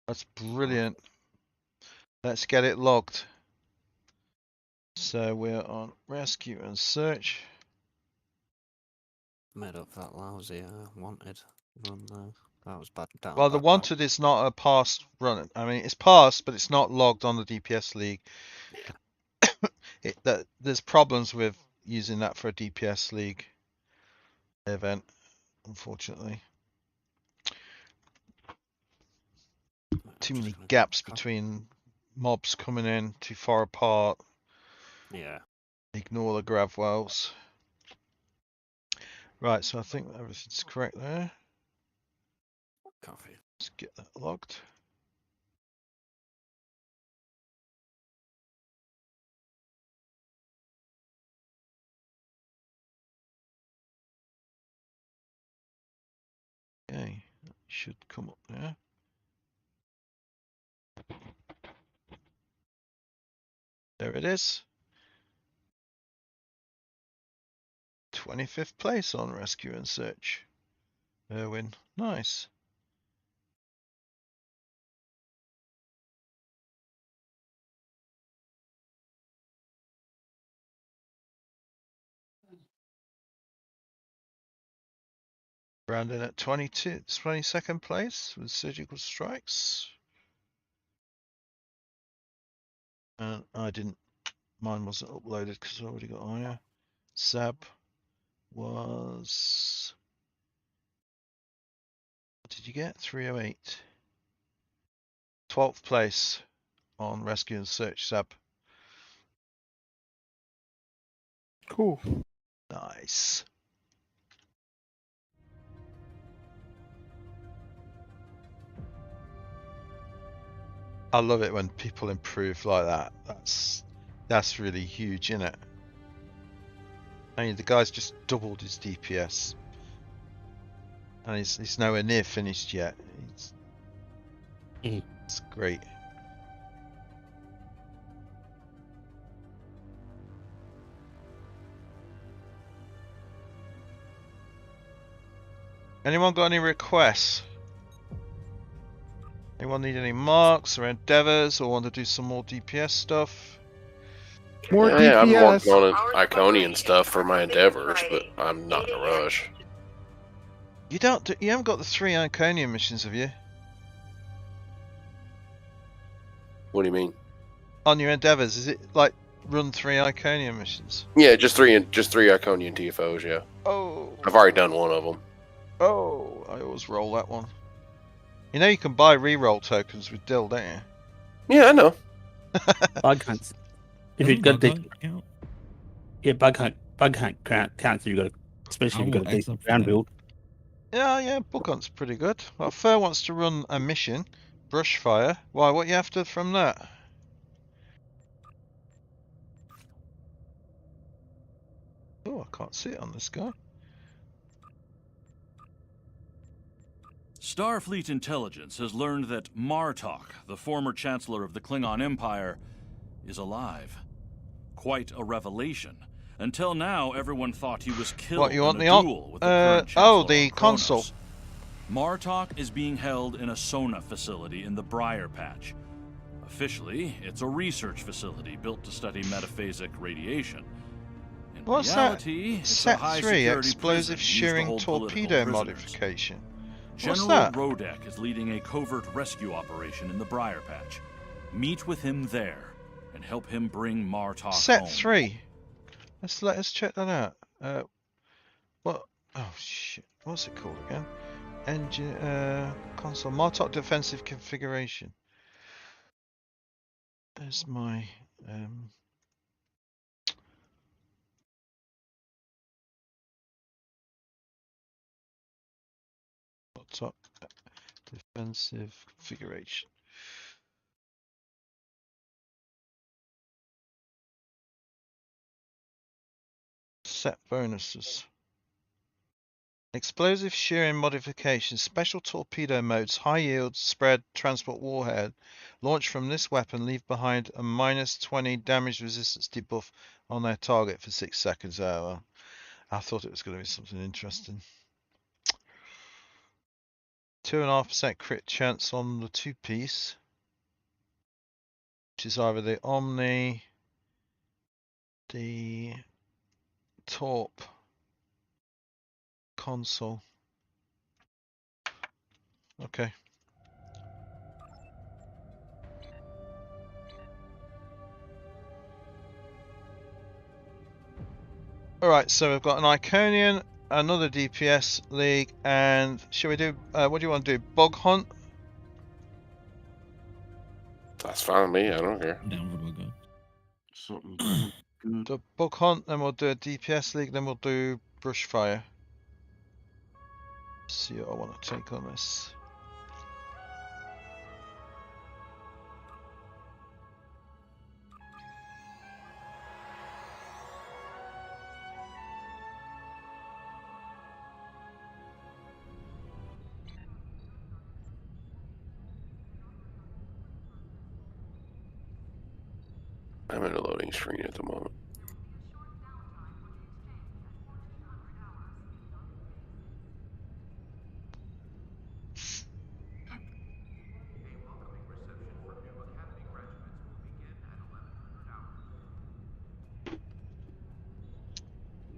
That's brilliant. Let's get it logged. So we're on rescue and search. Made up that lousy wanted run there. That was bad. Well, the wanted is not a passed run. I mean, it's passed, but it's not logged on the DPS League. Yeah. There's problems with using that for a DPS League event, unfortunately. Too many gaps between mobs coming in, too far apart. Yeah. Ignore the grav wells. Right, so I think everything's correct there. Coffee. Let's get that logged. Okay, that should come up there. There it is. 25th place on rescue and search. Erwin, nice. Brandon at 22nd place with surgical strikes. And I didn't, mine wasn't uploaded because I already got higher. Sab was, what did you get? 308. 12th place on rescue and search, Sab. Cool. Nice. I love it when people improve like that. That's really huge, isn't it? I mean, the guy's just doubled his DPS, and he's nowhere near finished yet. It's great. Anyone got any requests? Anyone need any marks or endeavors, or want to do some more DPS stuff? More DPS. Yeah, I'm working on Iconian stuff for my endeavors, but I'm not in a rush. You haven't got the 3 Iconian missions, have you? What do you mean? On your endeavors, is it like run 3 Iconian missions? Yeah, just three Iconian TFOs. Yeah. Oh. I've already done one of them. Oh, I always roll that one. You know you can buy reroll tokens with Dill, don't you? Yeah, I know. Bug hunts. If you've got the bug hunt counts, you got especially if you've got a decent ground build. Yeah, bug hunt's pretty good. Well, Fur wants to run a mission, Brushfire. Why? What you after from that? Oh, I can't see it on this guy. Starfleet intelligence has learned that Martok, the former Chancellor of the Klingon Empire, is alive. Quite a revelation. Until now, everyone thought he was killed What, you want in a duel with the current oh, Chancellor the on console. Kronos. Martok is being held in a Sona facility in the Briar Patch. Officially, it's a research facility built to study metaphasic radiation. In What's reality, that? it's a Set high 3 security explosive prison used to shearing hold political torpedo prisoners. modification. What's General that? Rodek is leading a covert rescue operation in the Briar Patch. Meet with him there and help him bring Martok Set home. 3. Let's check that out. What? Oh shit! What's it called again? Engine console Martok defensive configuration. There's my Martok defensive configuration. Set bonuses. Explosive shearing modifications, special torpedo modes, high yield, spread, transport warhead. Launch from this weapon, leave behind a -20 damage resistance debuff on their target for 6 seconds. Oh, well, I thought it was going to be something interesting. 2.5% crit chance on the 2-piece, which is either the Omni, the Torp console. Okay. Alright, so we've got an Iconian, another DPS League, and shall we do, what do you want to do? Bug Hunt? That's fine with me. I don't care. I'm down for Bug Hunt. Something good. The Bug Hunt, then we'll do a DPS League, then we'll do Brushfire. See what I want to take on this. I'm in a loading screen at the moment.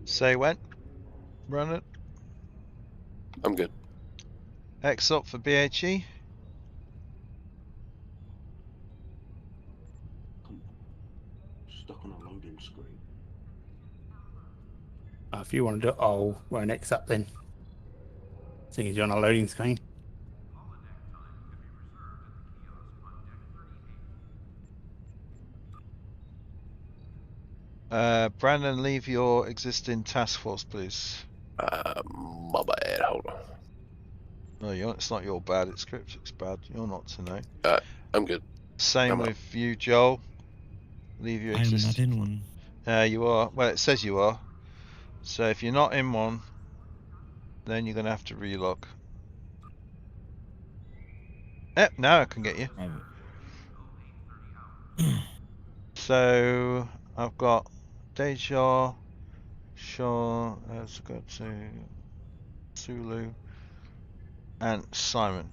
Say when? Run it. I'm good. X up for BHE. Stuck on a loading screen. If you want to do it, I'll run X up then. Seeing as you're on a loading screen. Brandon, leave your existing task force, please. My bad. Hold on. No, it's not your bad. It's Cryptic's bad. You're not tonight. I'm good. Same I'm with you, Joel. Leave your I'm not existing. in one. You are. Well, it says you are. So if you're not in one, then you're gonna have to relog. Yep, now I can get you. So I've got Deja, Shaw, let's go to Sulu, and Simon.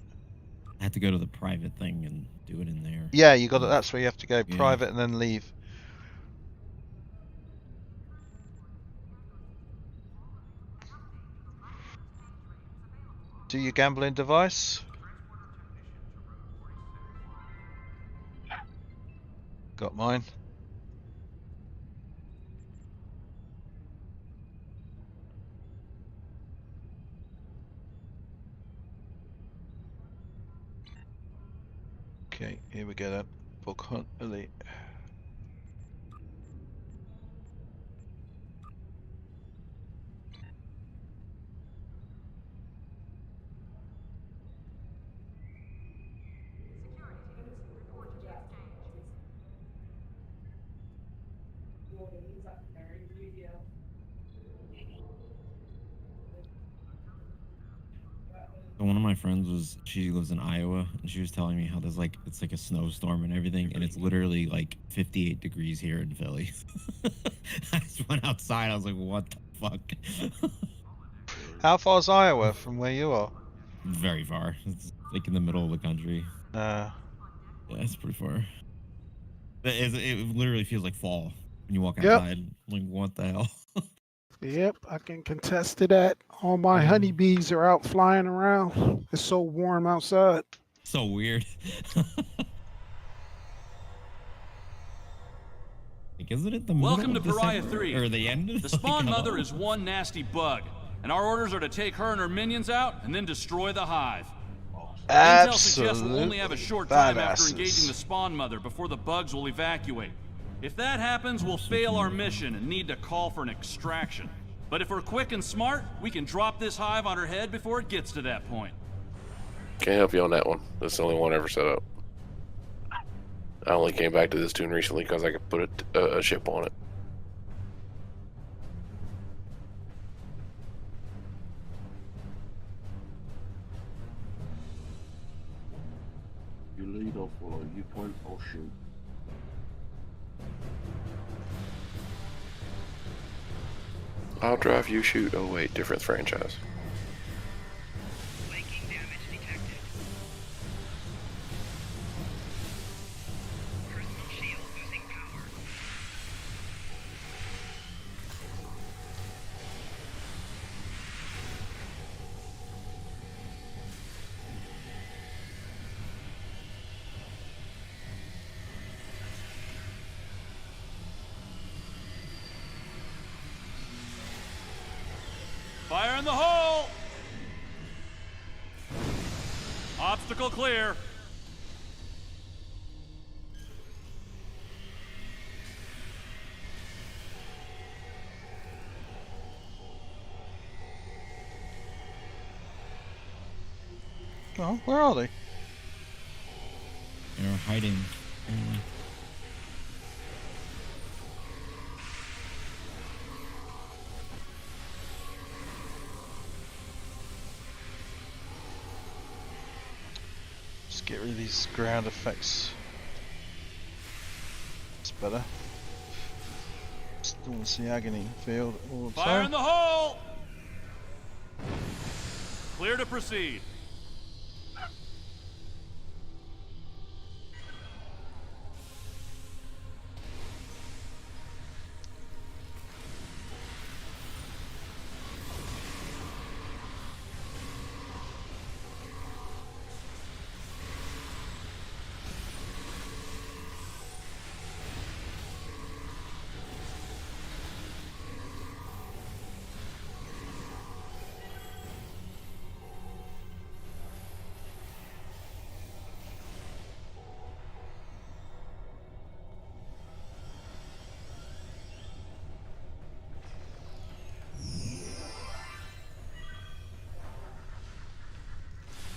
I had to go to the private thing and do it in there. Yeah, you got it. That's where you have to go. Yeah. Private and then leave. Do your gambling device. Got mine. Okay, here we go then. Bug Hunt Elite. So one of my friends she lives in Iowa, and she was telling me how there's like, it's like a snowstorm and everything, and it's literally like 58 degrees here in Philly. I just went outside, I was like, what the fuck? How far is Iowa from where you are? Very far. It's like in the middle of the country. Yeah, it's pretty far. It literally feels like fall when you walk outside. Like, what the hell? Yep, I can contest to that. All my honeybees are out flying around. It's so warm outside. So weird. Like, isn't it the Welcome middle to of Pariah December? 3. Or the end? The Spawn Mother is one nasty bug, and our orders are to take her and her minions out and then destroy the hive. Intel suggests we'll only have a short time after engaging the Spawn Mother before the bugs will evacuate. If that happens, we'll fail our mission and need to call for an extraction. But if we're quick and smart, we can drop this hive on her head before it gets to that point. Can't help you on that one. That's the only one ever set up. I only came back to this tune recently because I could put a ship on it. You lead off while you point, I'll shoot. I'll drive, you shoot. Oh wait, different franchise. Fire in the hole! Obstacle clear. Oh, where are they? They're hiding. Just get rid of these ground effects. It's better. Still want to see agony field all the time. Fire in the hole! Clear to proceed.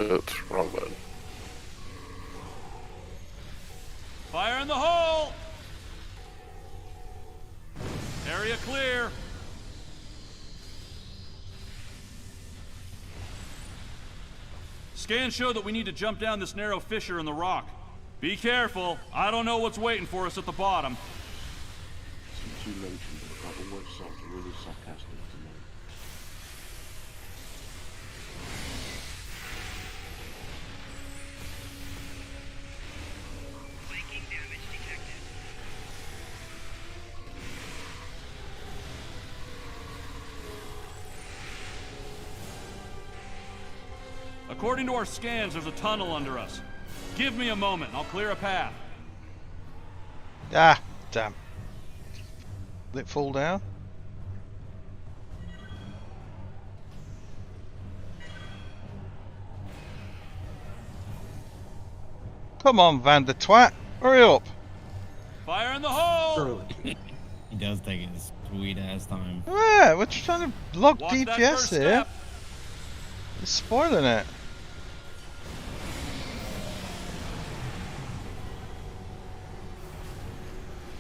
Oops, wrong button. Fire in the hole! Area clear. Scans show that we need to jump down this narrow fissure in the rock. Be careful. I don't know what's waiting for us at the bottom. Since you mentioned it, that always sounds really sarcastic to me. According to our scans, there's a tunnel under us. Give me a moment, I'll clear a path. Ah, damn. Did it fall down? Come on, Van der Twat. Hurry up. Fire in the hole! He does take his sweet ass time. Yeah, we're just trying to block Watch that DPS first here. step. It's spoiling it.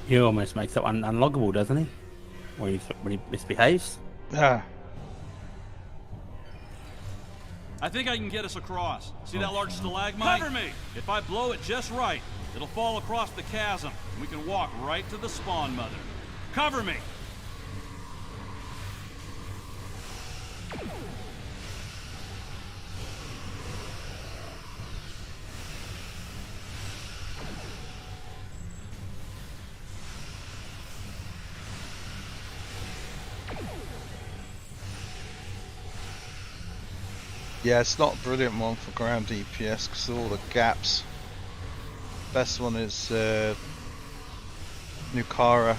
He almost makes it unloggable, doesn't he? When he misbehaves. Ah. I think I can get us across. See that large stalagmite? Cover me! If I blow it just right, it'll fall across the chasm, and we can walk right to the Spawn Mother. Cover me! Yeah, it's not a brilliant one for ground DPS because of all the gaps. Best one is Nukara.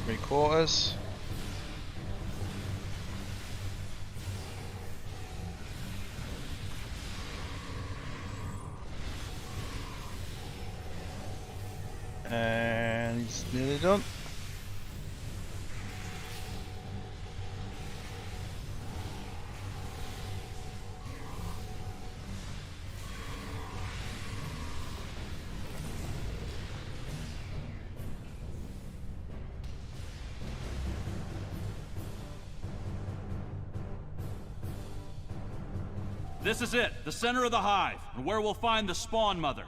Three-quarters. And he's nearly done. This is it, the center of the hive, and where we'll find the spawn mother.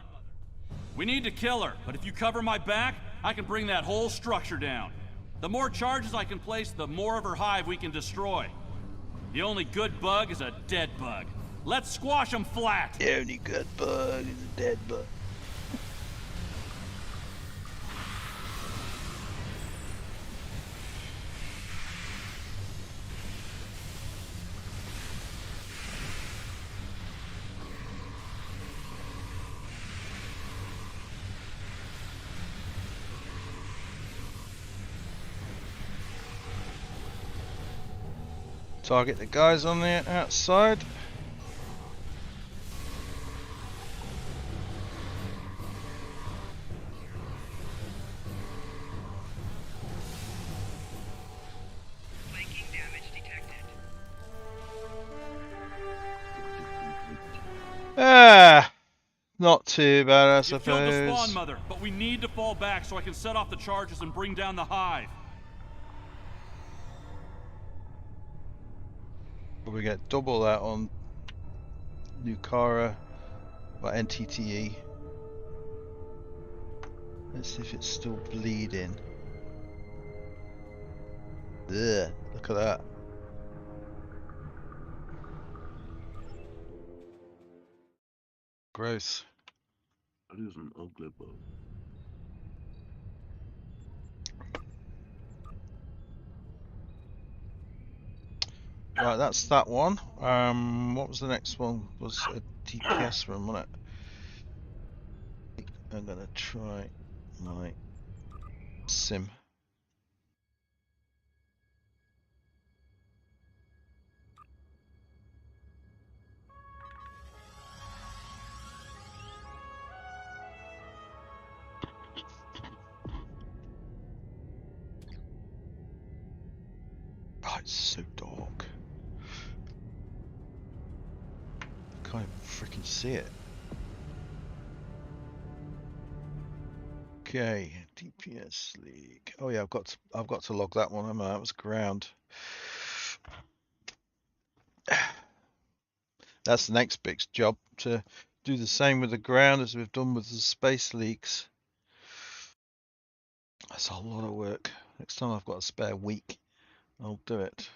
We need to kill her, but if you cover my back, I can bring that whole structure down. The more charges I can place, the more of her hive we can destroy. The only good bug is a dead bug. Let's squash them flat! The only good bug is a dead bug. Target the guys on the outside. Flanking damage detected. Not too bad, I You killed the spawn suppose. mother, but we need to fall back so I can set off the charges and bring down the hive. We get double that on Nukara or NTTE. Let's see if it's still bleeding. Ugh, look at that. Gross. That is an ugly bug. Right, that's that one. What was the next one? Was a DPS run, wasn't it? I'm gonna try my sim. Oh, it's so dark. Can't even freaking see it. Okay, DPS League. Oh yeah, I've got to log that one. I'm that was ground. That's the next big job, to do the same with the ground as we've done with the space leagues. That's a lot of work. Next time I've got a spare week, I'll do it.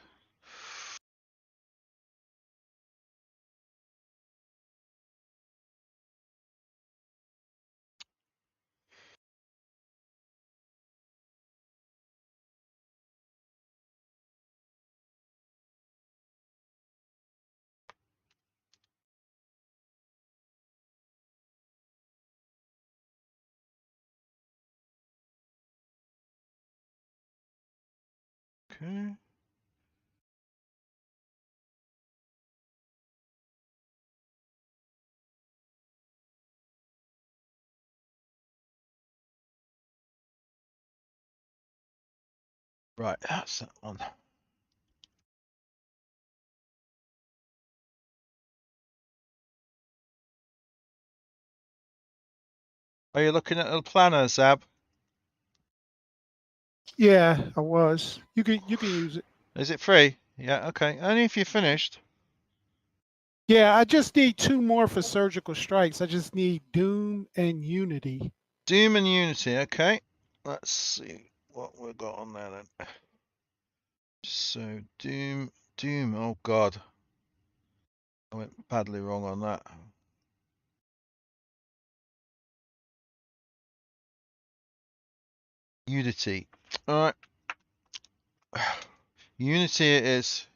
Okay. Right, that's that one. Are you looking at the planner, Zab? Yeah, I was. You can use it. Is it free? Yeah, okay. Only if you're finished. Yeah, I just need 2 more for surgical strikes. I just need Doom and Unity. Doom and Unity, okay. Let's see what we've got on there then. So Doom, oh god. I went badly wrong on that. Unity. Alright. Unity it is.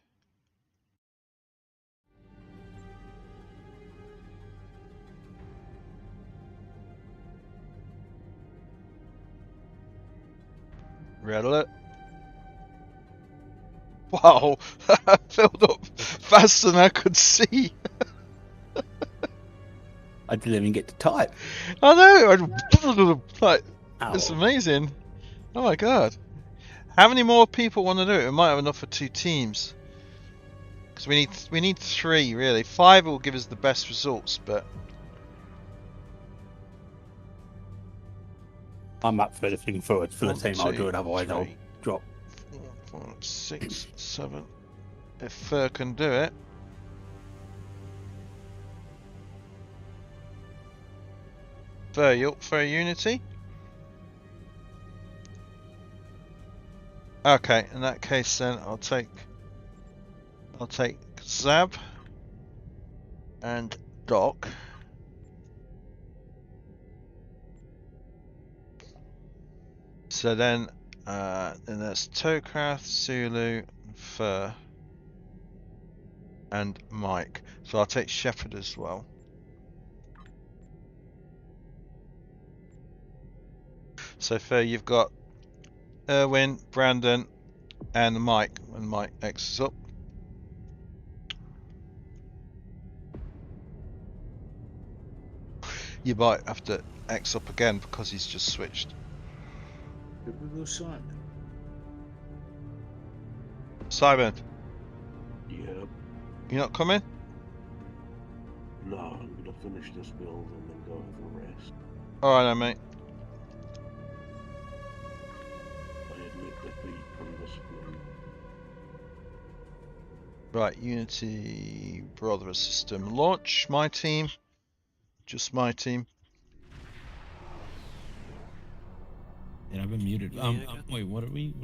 Red alert. Wow, that filled up faster than I could see. I didn't even get to type. I know. Like, it's amazing. Oh my god. How many more people want to do it? We might have enough for 2 teams. Because we need 3 really. 5 will give us the best results, but I'm up for looking forward for the team. I'll do it, otherwise I'll drop. 4, 5, 6, 7. If Fur can do it. Fur, you up for Unity? Okay, in that case then I'll take Zab and Doc. So then there's Tokrath, Zulu, Fur, and Mike. So I'll take Shepherd as well. So Fur, you've got Erwin, Brandon, and Mike when Mike X's up. You might have to X up again because he's just switched. Did we lose Simon? Simon, Yep. you not coming? No, I'm gonna finish this build and then go have a rest. Alright then, mate. I admit defeat from this one. Right, Unity Brother System launch. My team. Just my team. And I've been muted. Wait, what are we?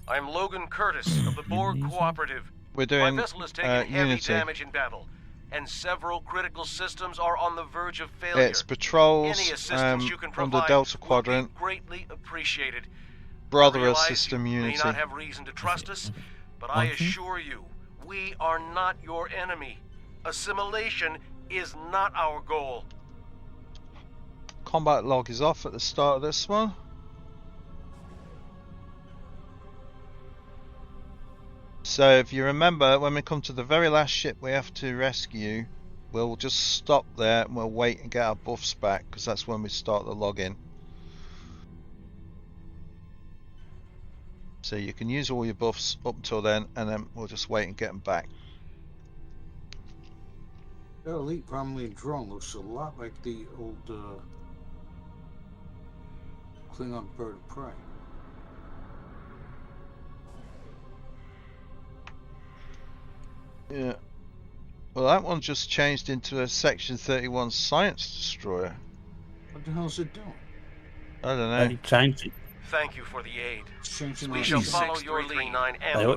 I'm Logan Curtis of the Borg Cooperative. We're doing My vessel has taken heavy Unity. damage in battle, and several critical systems are on the verge of failure. It's patrols Any assistance you can on provide the Delta will Quadrant. be greatly appreciated. Brother I realize System you Unity. may not have reason to trust us, but I assure you, we are not your enemy. Assimilation is not our goal. Combat log is off at the start of this one. So if you remember, when we come to the very last ship we have to rescue, we'll just stop there and we'll wait and get our buffs back, because that's when we start the login. So you can use all your buffs up until then, and then we'll just wait and get them back. That Elite primarily drone looks a lot like the old Klingon bird of prey. Yeah. Well, that one just changed into a Section 31 Science Destroyer. What the hell is it doing? I don't know. They changed it. Thank you for the aid. Changing We my shall lead. follow your lead.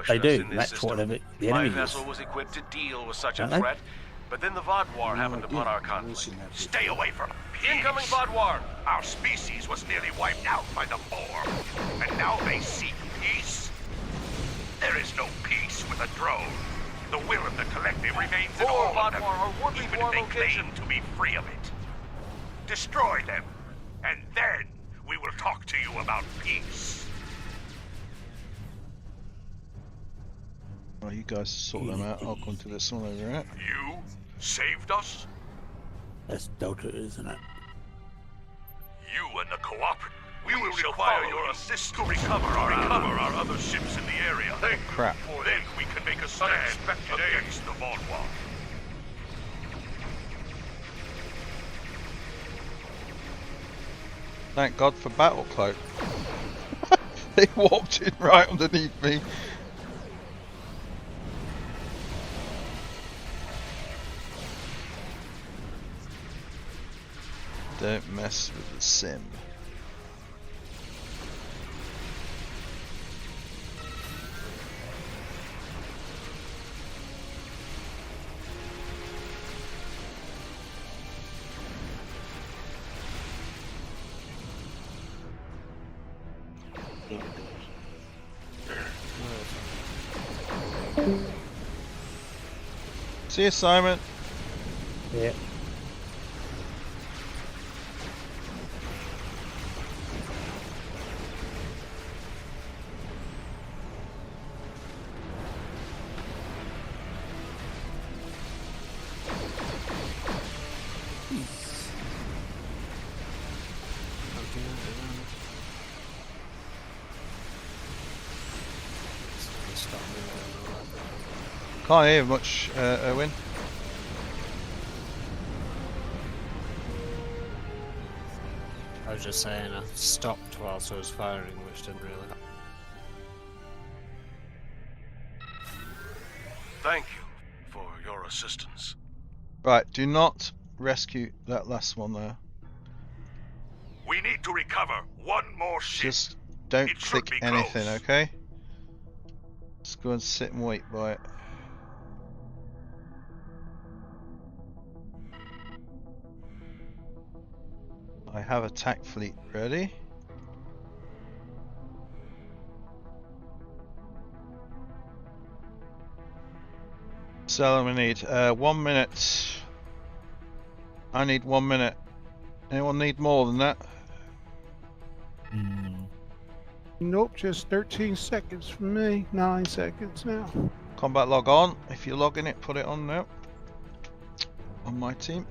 They do. That's what the My enemy is. vessel was equipped to deal with such a Don't they? threat, but then the Vodwar happened upon our conflict. Stay away from peace. Incoming Vodwar! Our species was nearly wiped out by the Borg, and now they seek peace. There is no peace with a drone. The will of the collective remains in Four all of them, Vodwar are working even for if they our location. claim to be free of it. Destroy them, and then we will talk to you about peace. Well, you guys sort them out. I'll come to this one over here. You saved us? That's Delta, isn't it? You and the cooperative. We will require your assistance to recover our other ships in the area. Crap. Then we can make a stand against the Vodwar. Thank God for Battle Cloak. They walked in right underneath me. Don't mess with the sim. There it goes. See you, Simon. Yeah. Can't hear much, Owen. I was just saying I stopped whilst I was firing, which didn't really help. Thank you for your assistance. Right, do not rescue that last one there. We need to recover one more ship. Just don't It should click be anything, close. okay? Just go and sit and wait by it. I have attack fleet ready. So we need 1 minute. I need 1 minute. Anyone need more than that? No. Nope, just 13 seconds for me. 9 seconds now. Combat log on. If you're logging it, put it on now. On my team.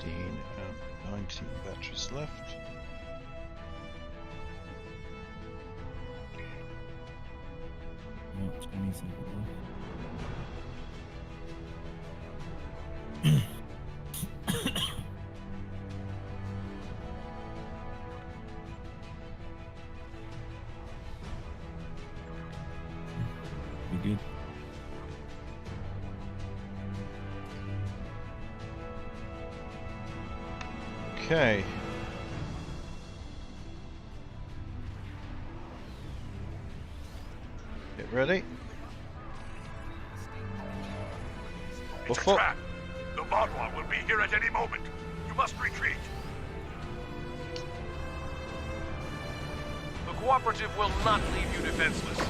And 19 batteries left. No, 20 seconds left. We good? Okay. Get ready. It's a trap. The Vaudouin will be here at any moment. You must retreat. The Cooperative will not leave you defenseless.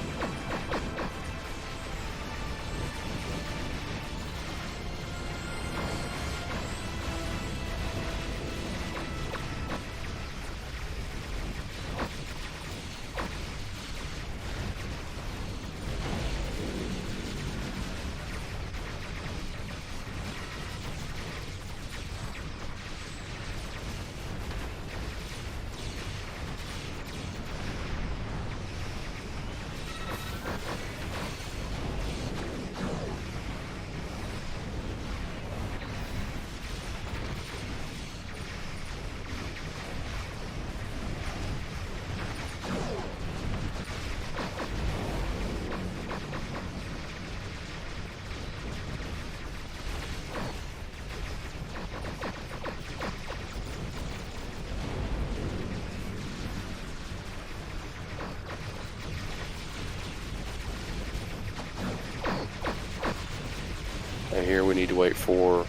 And here we need to wait for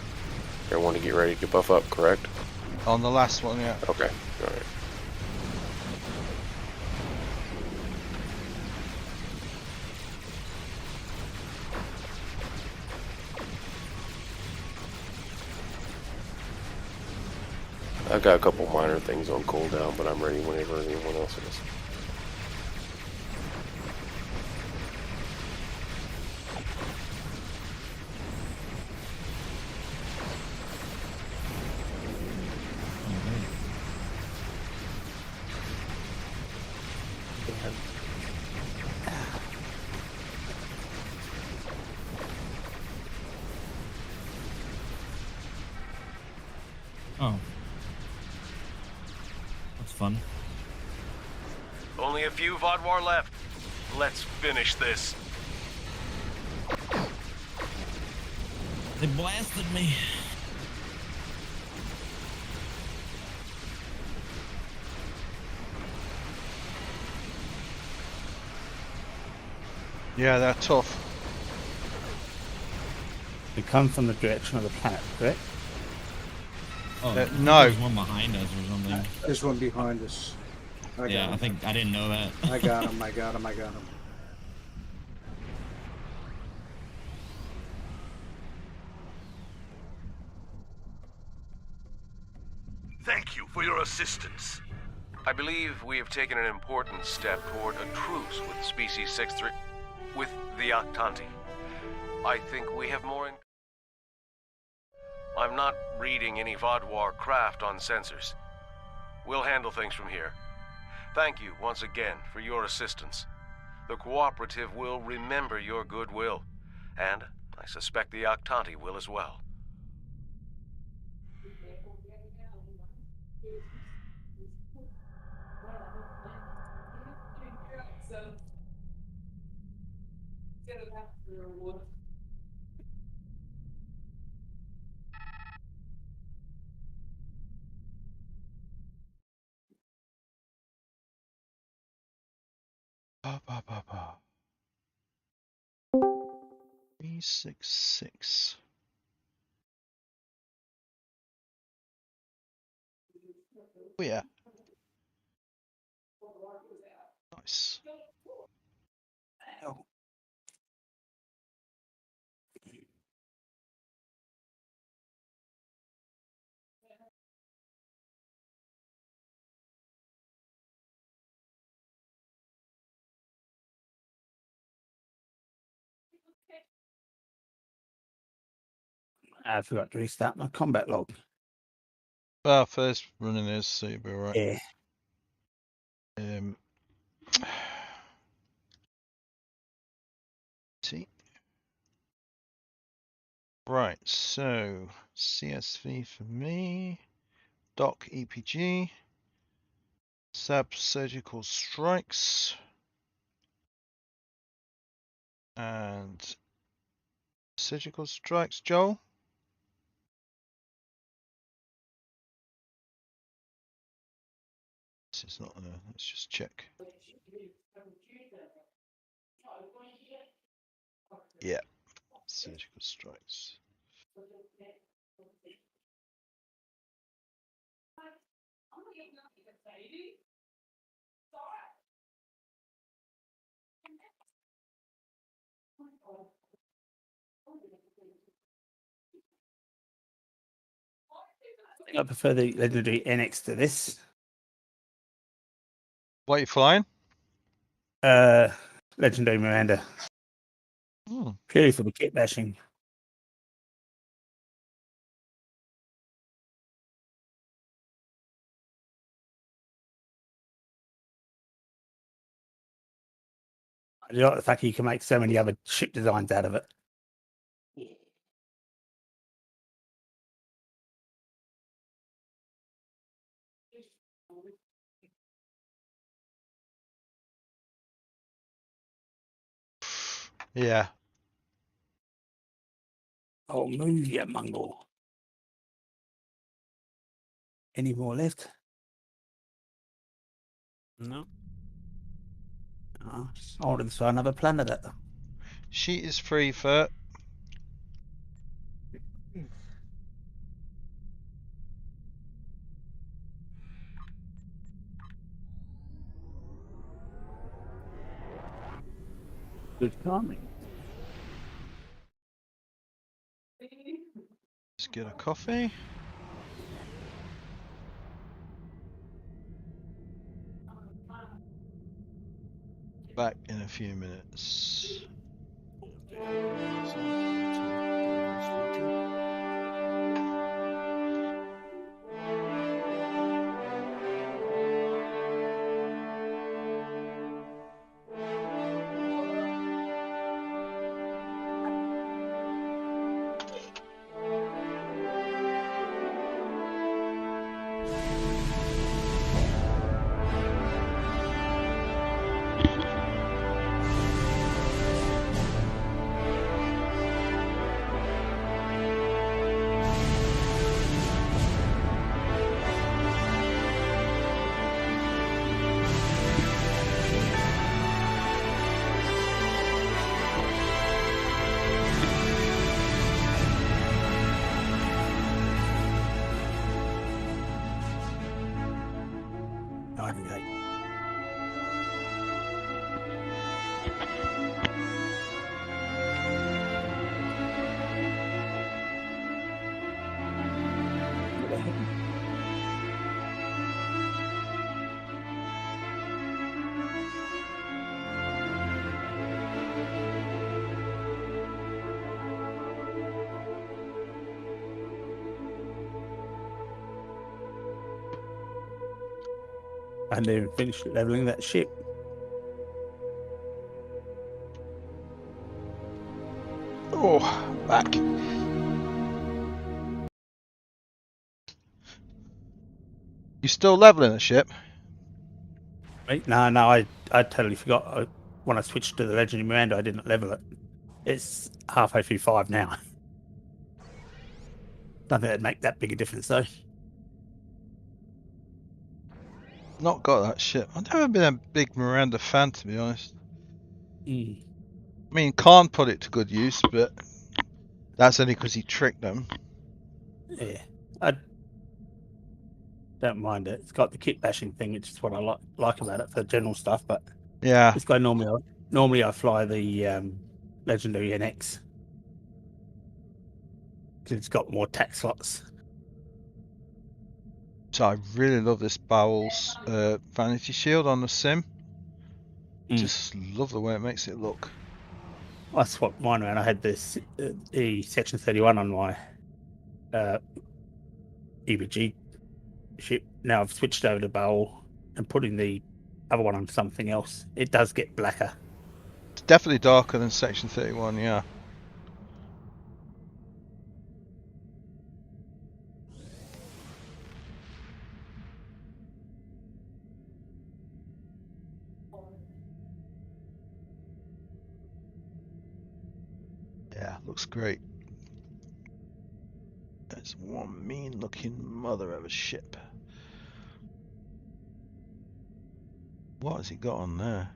everyone to get ready to buff up, correct? On the last one, yeah. Okay, alright. I've got a couple minor things on cooldown, but I'm ready whenever anyone else is. Oh. That's fun. Only a few Vaudouin left. Let's finish this. They blasted me. Yeah, they're tough. They come from the direction of the planet, correct? Oh, no. There's one behind us or something. There's one behind us. I think I didn't know that. I got him. I got him. Thank you for your assistance. I believe we have taken an important step toward a truce with Species 6-3... with the Octanti. I think we have more in... I'm not reading any Vodwar craft on sensors. We'll handle things from here. Thank you once again for your assistance. The Cooperative will remember your goodwill, and I suspect the Octanti will as well. Ba, ba, ba, ba. 366. Oh yeah. Nice. Hell. I forgot to restart my combat log. Well, first running is, so you'll be alright. Yeah. See. Right, so CSV for me, Doc EPG, Sab Surgical Strikes, and Surgical Strikes, Joel. This is not, let's just check. Yeah, Surgical Strikes. I think I prefer the legendary NX to this. What are you flying? Legendary Miranda. Purely for the kit bashing. I do like the fact you can make so many other ship designs out of it. Yeah. Oh, move, you Mongol. Any more left? No. Oh, I wanted to try another planet. She is free for. Good timing. Let's get a coffee. Back in a few minutes. I hadn't even finished leveling that ship. Oh, back. You still leveling a ship? Right? No, I totally forgot. When I switched to the Legendary Miranda, I didn't level it. It's halfway through 5 now. Don't think that'd make that big a difference, though. Not got that ship. I've never been a big Miranda fan, to be honest. Mm. I mean, Khan put it to good use, but that's only because he tricked them. Yeah, I don't mind it. It's got the kit bashing thing, which is what I like about it for general stuff. But yeah, this guy normally I fly the Legendary NX because it's got more tack slots. So I really love this Bowels Vanity Shield on the sim. Just love the way it makes it look. I swapped mine around. I had this the Section 31 on my EBG ship. Now I've switched over to Bowl and putting the other one on something else. It does get blacker. It's definitely darker than Section 31, yeah. Yeah, looks great. That's one mean looking mother of a ship. What has he got on there?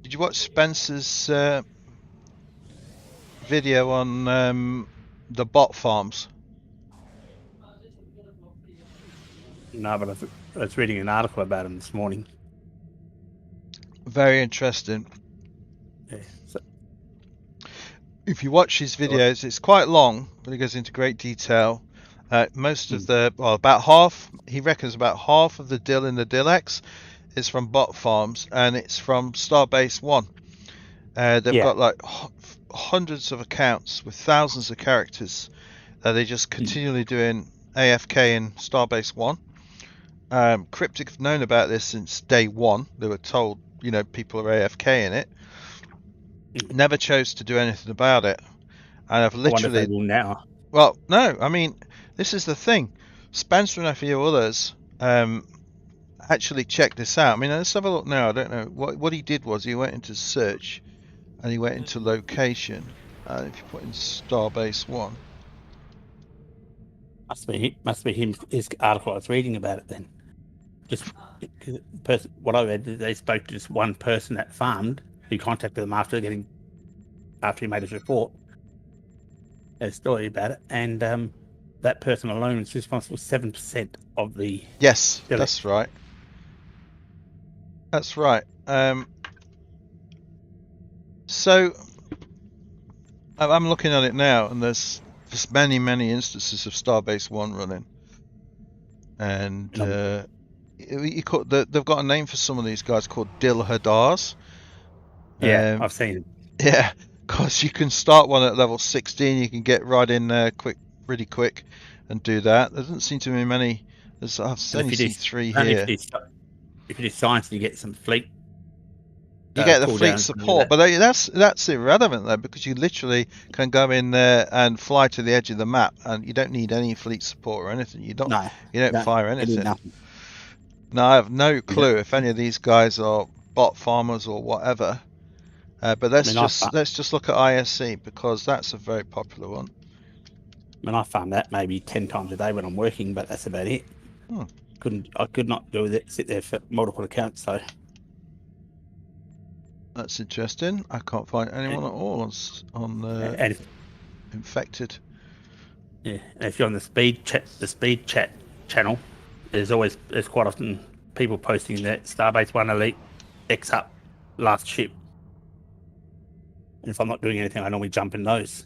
Did you watch Spencer's video on the bot farms? No, but I was reading an article about him this morning. Very interesting. Yeah. So, if you watch his videos, it's quite long, but he goes into great detail. Most of about half, he reckons about half of the dill in the Dill-X is from bot farms, and it's from Starbase 1. They've got like hundreds of accounts with thousands of characters. They're just continually doing AFK in Starbase 1. Cryptic have known about this since day one. They were told, you know, people are AFK in it. Never chose to do anything about it. And I've literally... I wonder if they will now. Well, no, I mean, this is the thing. Spencer and a few others actually checked this out. I mean, let's have a look now. I don't know. What he did was he went into search and he went into location. If you put in Starbase 1. Must be him. His article I was reading about it then. Just what I read, they spoke to just one person that farmed who contacted them after he made his report. A story about it, and that person alone is responsible for 7% of the. Yes, village. That's right. That's right. So I'm looking at it now, and there's just many instances of Starbase 1 running, and they've got a name for some of these guys called Dill Hadars. Yeah, I've seen it. Yeah, because you can start one at level 16, you can get right in there really quick, and do that. There doesn't seem to be many. I've only seen 3 here. If you do science, you get some fleet. You get the fleet support, but that's irrelevant though, because you literally can go in there and fly to the edge of the map, and you don't need any fleet support or anything. You don't fire anything. No, I have no clue if any of these guys are bot farmers or whatever. But let's just look at ISC, because that's a very popular one. I mean, I farm that maybe 10 times a day when I'm working, but that's about it. I could not do it. Sit there for multiple accounts, so. That's interesting. I can't find anyone at all on infected. Yeah, and if you're on the speed chat channel, there's quite often people posting that Starbase 1 Elite X up last ship. And if I'm not doing anything, I normally jump in those.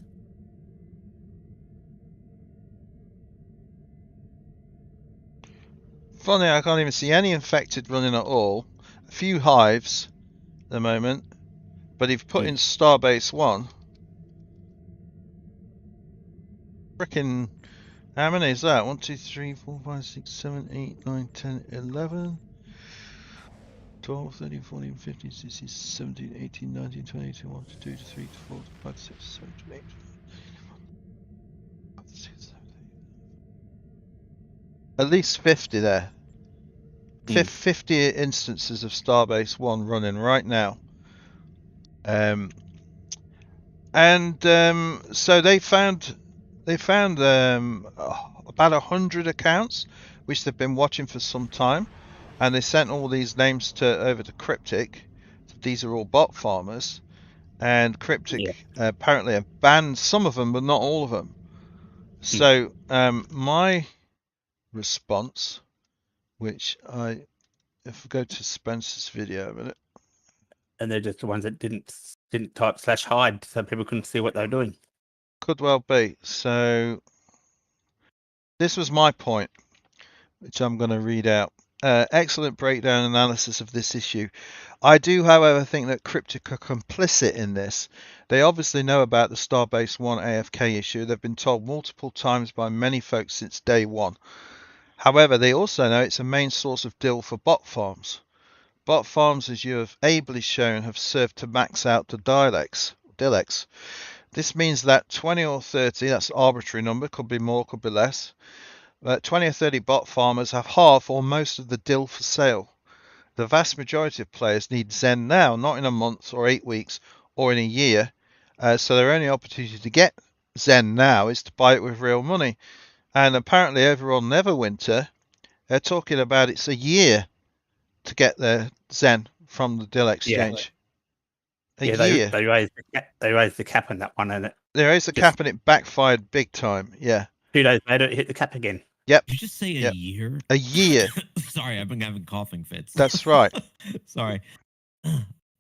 Funny, I can't even see any infected running at all. A few hives at the moment. But if you put in Starbase 1, frickin', how many is that? 1, 2, 3, 4, 5, 6, 7, 8, 9, 10, 11, 12, 13, 14, 15, 16, 17, 18, 19, 20, 21, 22, 23, 24, 25, 26, 27, 28, 29, at least 50 there. 50 instances of Starbase 1 running right now. So they found about 100 accounts which they've been watching for some time, and they sent all these names over to Cryptic. These are all bot farmers, and Cryptic apparently have banned some of them but not all of them. So my response, which if we go to Spencer's video a minute, and they're just the ones that didn't type /hide, so people couldn't see what they were doing. Could well be. So this was my point, which I'm going to read out. Excellent breakdown analysis of this issue. I do, however, think that Cryptic are complicit in this. They obviously know about the Starbase 1 AFK issue. They've been told multiple times by many folks since day one. However, they also know it's a main source of dill for bot farms. Bot farms, as you have ably shown, have served to max out the Dilex. This means that 20 or 30, that's an arbitrary number, could be more, could be less, but 20 or 30 bot farmers have half or most of the dill for sale. The vast majority of players need Zen now, not in a month or 8 weeks or in a year, so their only opportunity to get Zen now is to buy it with real money. And apparently over on Neverwinter, they're talking about it's a year to get their Zen from the Dill Exchange. A year. They raised the cap on that one, and they raised the cap and it backfired big time. Yeah. 2 days later, it hit the cap again. Yep. Did you just say a year? A year. Sorry, I've been having coughing fits. That's right. Sorry.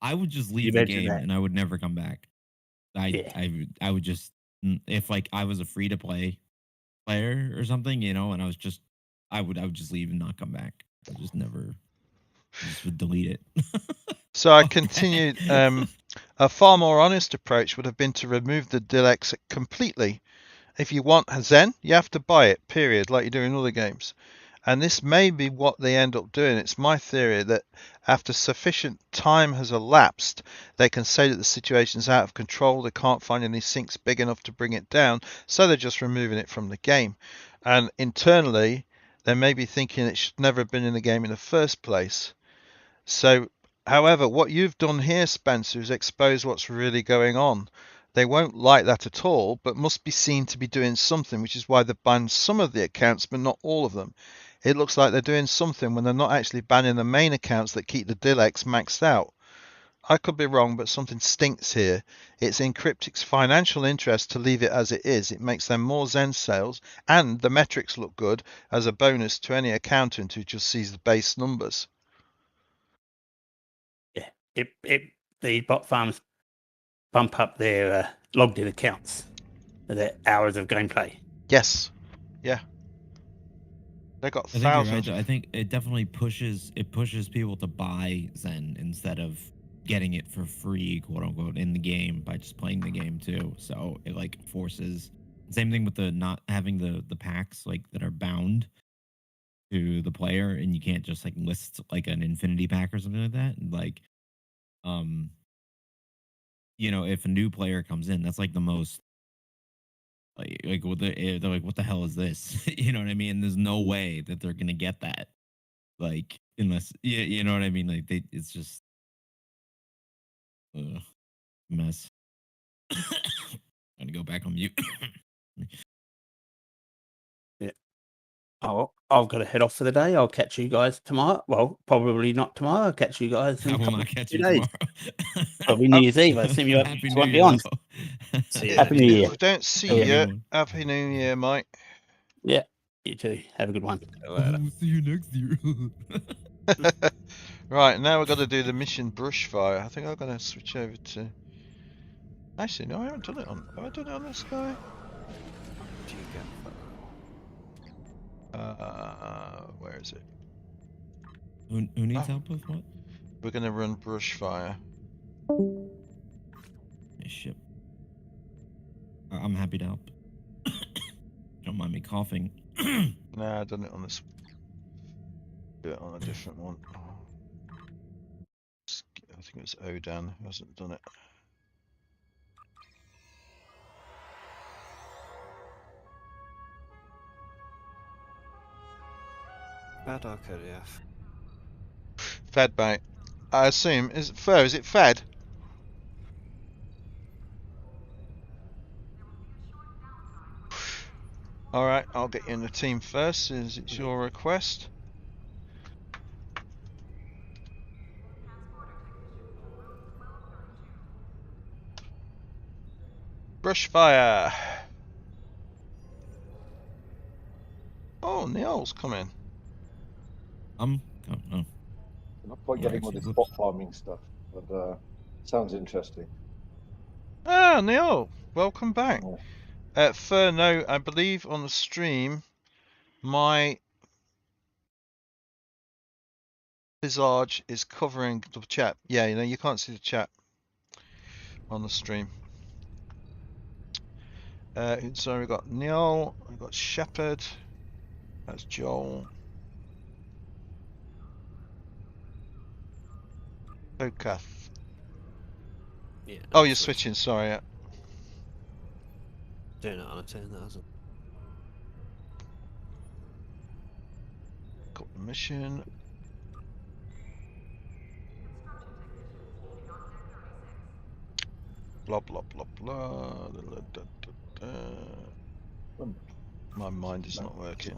I would just leave the game and I would never come back. I would just, if like I was a free to play player or something, you know, and I would just leave and not come back. I just would delete it. So I continued. A far more honest approach would have been to remove the Dilex completely. If you want Zen, you have to buy it, period, like you do in other games. And this may be what they end up doing. It's my theory that after sufficient time has elapsed, they can say that the situation's out of control, they can't find any sinks big enough to bring it down, so they're just removing it from the game. And internally, they may be thinking it should never have been in the game in the first place. So, however, what you've done here, Spencer, is expose what's really going on. They won't like that at all, but must be seen to be doing something, which is why they banned some of the accounts, but not all of them. It looks like they're doing something when they're not actually banning the main accounts that keep the Dilex maxed out. I could be wrong, but something stinks here. It's in Cryptic's financial interest to leave it as it is. It makes them more Zen sales, and the metrics look good as a bonus to any accountant who just sees the base numbers. Yeah, the bot farms bump up their logged in accounts, their hours of gameplay. Yes. Yeah. They got thousands. I think it definitely pushes people to buy Zen instead of getting it for free, quote unquote, in the game by just playing the game too. So it like forces. Same thing with the not having the packs like that are bound to the player, and you can't just like list like an infinity pack or something like that. And like, you know, if a new player comes in, that's like the most like they're like, what the hell is this? You know what I mean? There's no way that they're gonna get that, like, unless you know what I mean. Like it's just mess. Gotta go back on mute. Yeah. Oh, I've got to head off for the day. I'll catch you guys tomorrow. Well, probably not tomorrow. I'll catch you guys in I will not catch you tomorrow. Probably New Year's Eve. I assume you won't be on. Happy New Year. If we don't see you, Happy New Year, mate. Yeah, you too. Have a good one. We'll see you next year. Right, now we've got to do the mission Brushfire. I think I'm going to switch over to... Actually, no, I haven't done it on... Have I done it on this guy? Where is it? Who needs help with what? We're going to run Brushfire. Yeah, shit. I'm happy to help. Don't mind me coughing. Nah, I've done it on this. Do it on a different one. I think it was Odan who hasn't done it. Bad or KDF? Fed, mate. I assume. Is it Fur? Is it Fed? Alright, I'll get you in the team first, as it's your request. Brushfire. Oh, Neil's coming. Oh. I'm not quite getting all this bot farming stuff, but sounds interesting. Ah, Neil, welcome back. Fur, no, I believe on the stream, my visage is covering the chat. Yeah, you know, you can't see the chat on the stream. So we've got Neil, we've got Shepherd, that's Joel. Okath. Yeah. Oh, you're switching, sorry. Yeah. Doing it on a turn, that hasn't. Got the mission. Blah blah blah blah. My mind is not working.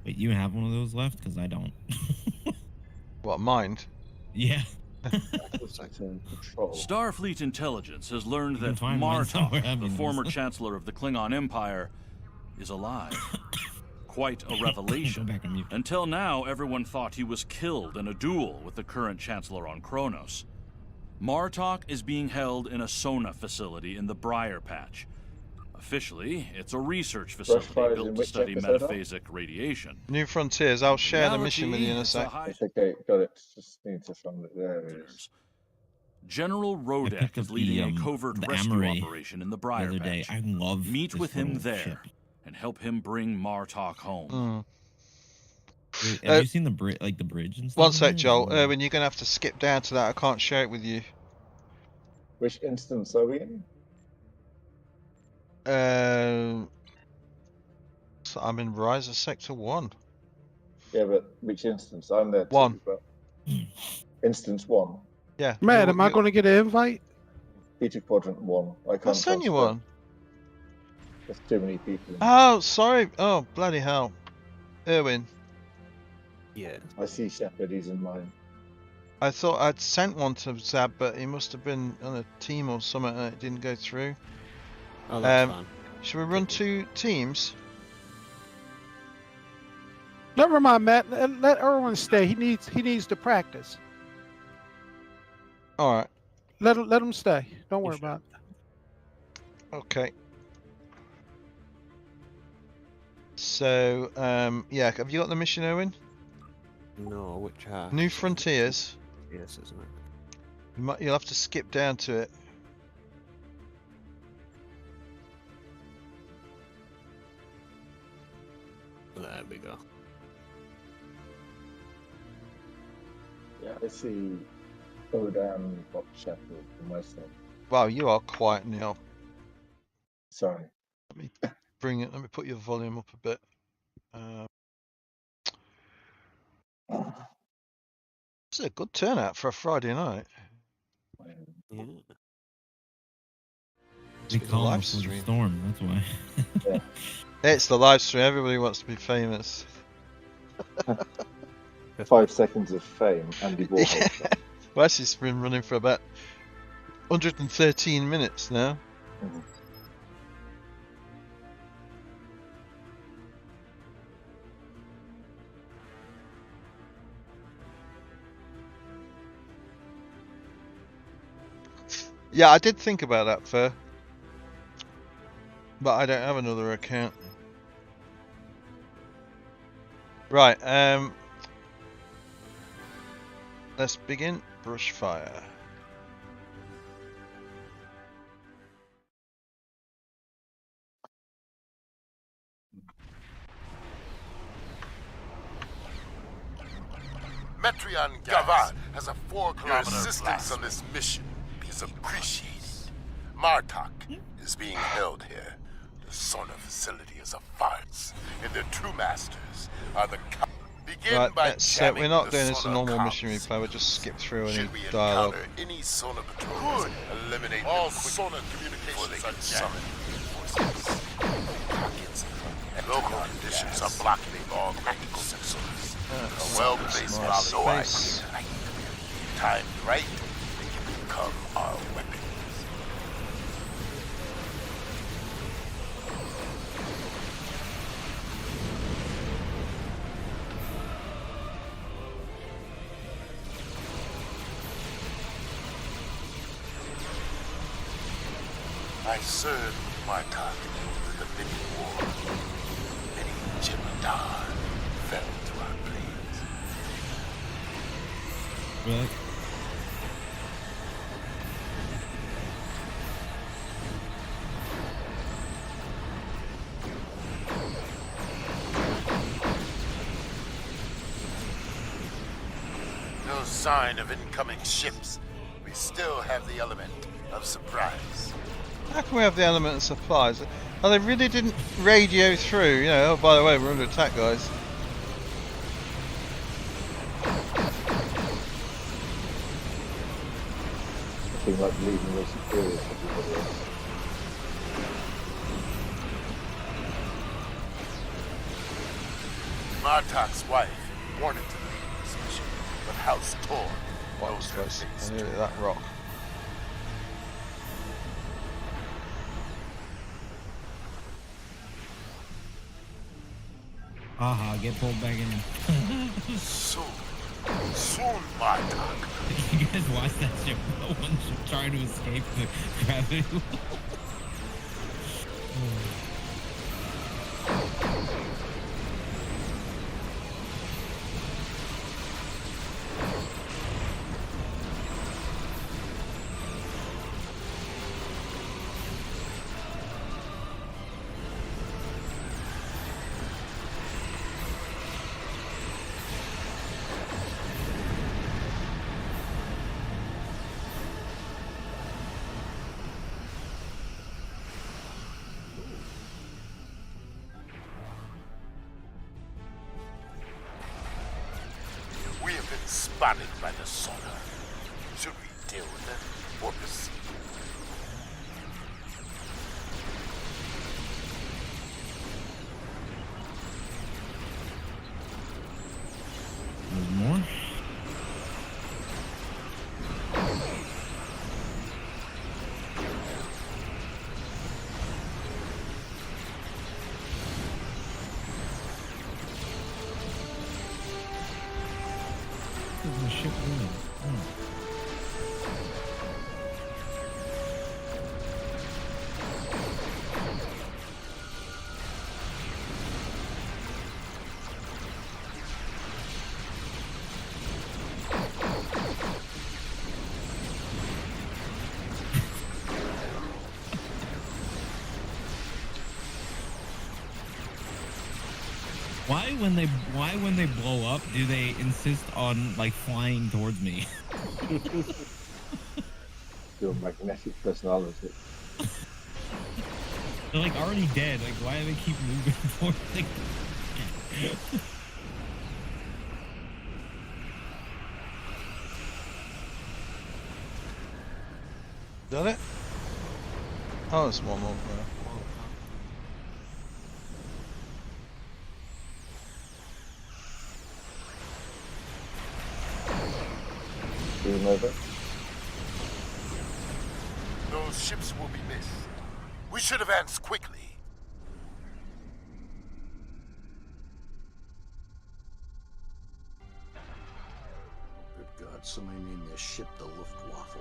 Wait, you have one of those left? Because I don't. What, mind? Yeah. Starfleet intelligence has learned that find one somewhere, Martok, the former chancellor of the Klingon Empire, is alive. Quite a revelation. Until now, everyone thought he was killed in a duel with the current chancellor on Kronos. Martok is being held in a Sona facility in the Briar Patch. Officially, it's a research facility built to study metaphasic radiation. New Frontiers, I'll share the mission with you in a sec. Okay, got it. Just need to find it. There it is. General Rodek is leading a covert rescue operation in the Briar Patch. I love Meet this with him little there ship. and help him bring Martok home. Wait, have you seen the bridge and stuff? One sec, Joel. Erwin, you're going to have to skip down to that. I can't share it with you. Which instance are we in? So I'm in Riser Sector 1. Yeah, but which instance? I'm there too. 1. But instance 1. Yeah. Matt, am I going to get an invite? Beta Quadrant 1. I can't I'll send you one. There's too many people. Oh, sorry. Oh, bloody hell. Erwin. Yeah. I see Shepard, he's in mine. I thought I'd sent one to Zab, but he must have been on a team or something and it didn't go through. Oh, that's fine. Should we run 2 teams? Never mind, Matt. Let Erwin stay. He needs to practice. All right. Let him stay. Don't worry about it. Okay. So, yeah, have you got the mission, Owen? No, which half? New Frontiers. Yes, isn't it? You'll have to skip down to it. There we go. Yeah, I see Odan, Bob Shepard, and myself. Wow, you are quiet, Neil. Sorry. Let me bring it. Let me put your volume up a bit. This is a good turnout for a Friday night. Yeah. We call it the storm, that's why. Yeah. It's the live stream. Everybody wants to be famous. 5 seconds of fame, Andy Warhol. Yeah. Well, actually, it's been running for about 113 minutes now. Mm-hmm. Yeah, I did think about that, Fur. But I don't have another account. Right, Let's begin Brushfire. Metreon Gavan has a 4-kilometer assistance on this mission is appreciated. Martok is being held here. The Sona facility is a farce, and the true masters are the begin Right, by let's, jamming we're not the doing this a Sona normal comms. mission replay, we'll just skip through any Should we dialogue. encounter any Sona patrols, eliminate all Sona communications are jammed. Local conditions are blocking all tactical sensors. A well-placed volley so timed right, they can become our weapons. I served my target in the many wars. Many Scimitar fell to our blades. Really? No sign of incoming ships. We still have the element of surprise. How can we have the element of supplies? Oh, they really didn't radio through, you know, oh, by the way, we're under attack, guys. Nothing like leaving your superiors to everybody else. Martok's wife wanted to leave this mission, but House Tor knows her Close. face. I knew that rock. Haha, get pulled back in. Soon, Martok. You guys watch that ship? One ship trying to escape the gravity. We have been spotted by the Sona. Should we deal with them or proceed? There's more. Where's the ship going? Oh. Why when they blow up do they insist on like flying towards me? Your magnetic personality. They're like already dead. Like why do they keep moving towards me? Done it? Oh, it's one more. Game over. Those ships will be missed. We should advance quickly. Good God, somebody named their ship the Luftwaffe.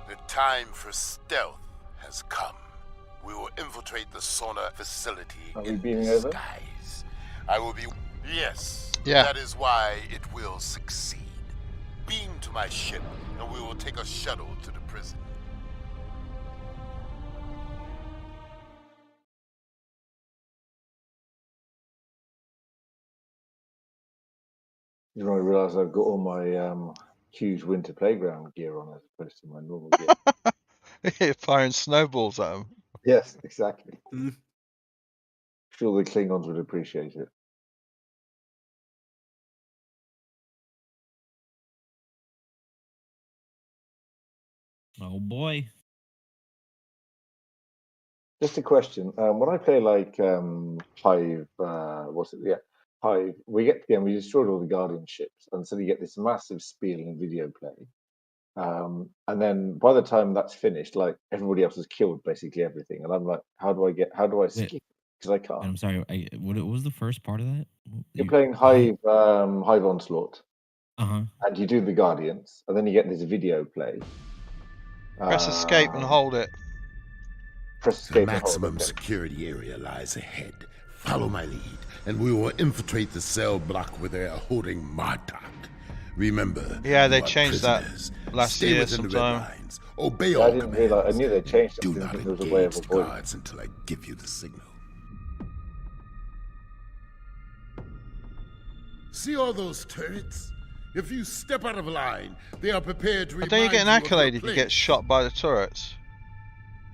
The time for stealth has come. We will infiltrate the sauna facility Are we in beaming over? disguise. I will be... Yes. Yeah. That is why it will succeed. Beam to my ship, and we will take a shuttle to the prison. You know, I realise I've got all my huge winter playground gear on as opposed to my normal gear. You're firing snowballs at them. Yes, exactly. Sure, the Klingons would appreciate it. Oh boy. Just a question. When I play like Hive, what's it? Yeah, Hive. We get to the end. We destroyed all the Guardian ships, and so you get this massive spiel in video play. And then by the time that's finished, like everybody else has killed basically everything, and I'm like, how do I skip? Because I can't. I'm sorry. What was the first part of that? You're playing Hive, Hive Onslaught, Uh-huh. and you do the Guardians, and then you get this video play. Press escape and hold it. Press The escape and hold maximum it. security area lies ahead. Follow my lead, and we will infiltrate the cell block where they are holding Martok. Remember, Yeah, they you are changed that prisoners. last Stay year within the red sometime. lines. Obey I all didn't commands. realize. I knew they changed it. Do I didn't not think there was a way of engage the avoiding it. guards until I give you the signal. See all those turrets? If you step out of line, they are prepared to I remind don't you get an you of accolade your if you place. get shot by the turrets?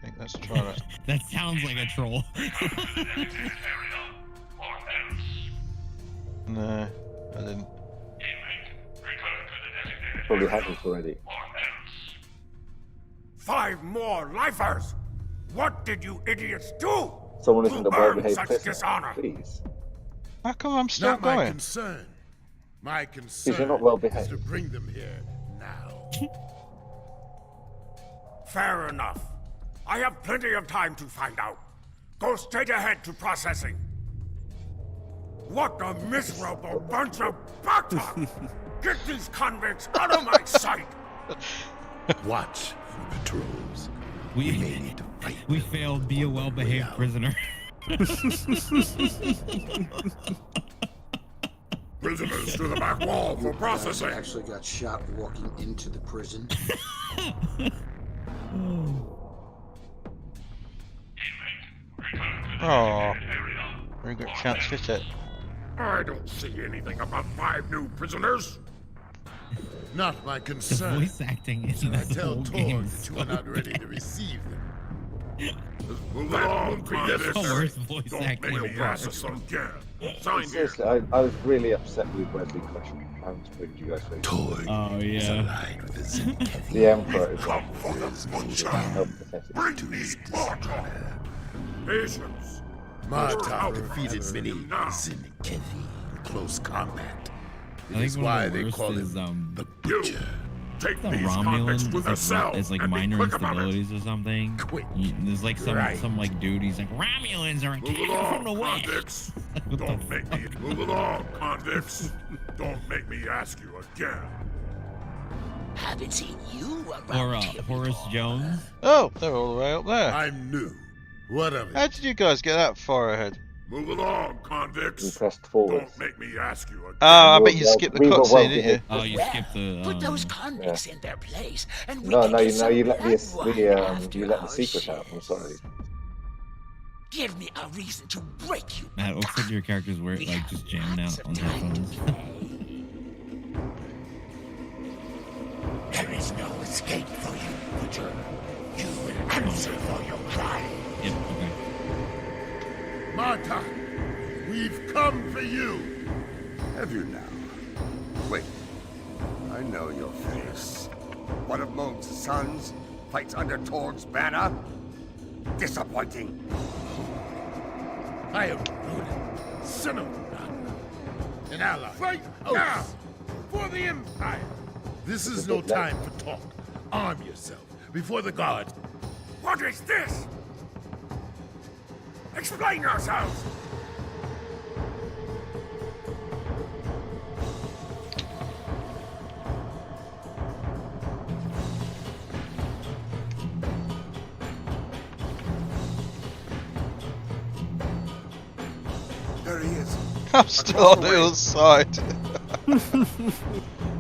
I think let's try that. That sounds like a troll. No, I didn't. Probably had it already. 5 more lifers! What did you idiots do? Someone to isn't a earn well-behaved such prisoner, dishonor? please. How come I'm still Not my going? concern. My you're concern not well is behaved. to bring them here now. Fair enough. I have plenty of time to find out. Go straight ahead to processing. What a miserable bunch of butter! Get these convicts out of my sight! Watch for patrols. We may need to fight. We failed. Be a well-behaved prisoner. Prisoners to the back wall for processing. Actually got shot walking into the prison. Oh, very good chance to hit it. I don't see anything about 5 new prisoners. Not my The concern. voice acting is So I in the tell whole Tor game. that you are not ready to receive them. Move along, The convicts. worst voice Don't acting make me ever. process them again. Sign here. Seriously, I was really upset with Wesley Crusher. I haven't spoken to you guys for Tor Oh is yeah. allied with the Zinkevi. the Emperor is Come for the butcher. pathetic. Bring me Martok. Patience. Martok defeated Answer many him now. Zinkevi in close combat. I It think is one why of the they worst call is him the You Butcher. take the these convicts to the Romulan cell is like and be minor quick about it. instabilities or something. Quick. There's like some Right. like dude. He's like Romulans are Move attacking from the along, west. convicts. What the Don't make me fuck? move along, convicts. Don't make me ask you again. Haven't seen you Or around here Horace before. Jones. Oh, they're all the way up there. I'm new. What of How it? did you guys get that far ahead? Move along, We convicts. pressed forward. Don't make me ask you again. Oh, I We bet were you well- skipped the we were well cutscene, didn't you? behaved. Oh, you skipped the. Put those convicts in their place, and we No, can no, get you some let blood wine you let the after secret our out. I'm shift. sorry. Give me a reason to break you. Matt, it looks like your character's weird, like just jamming out on headphones. There is no escape for you, Butcher. You will answer for your crime. Yep. Okay. Martok, we've come for you. Have you now? Wait. I know your face. One of Moog's sons fights under Torg's banner? Disappointing. I am Ronan, son of Ronan, an ally. Fight now for the Empire. This is no time for talk. Arm yourself before the guards. What is this? Explain yourselves. he is. I'm still on the other side.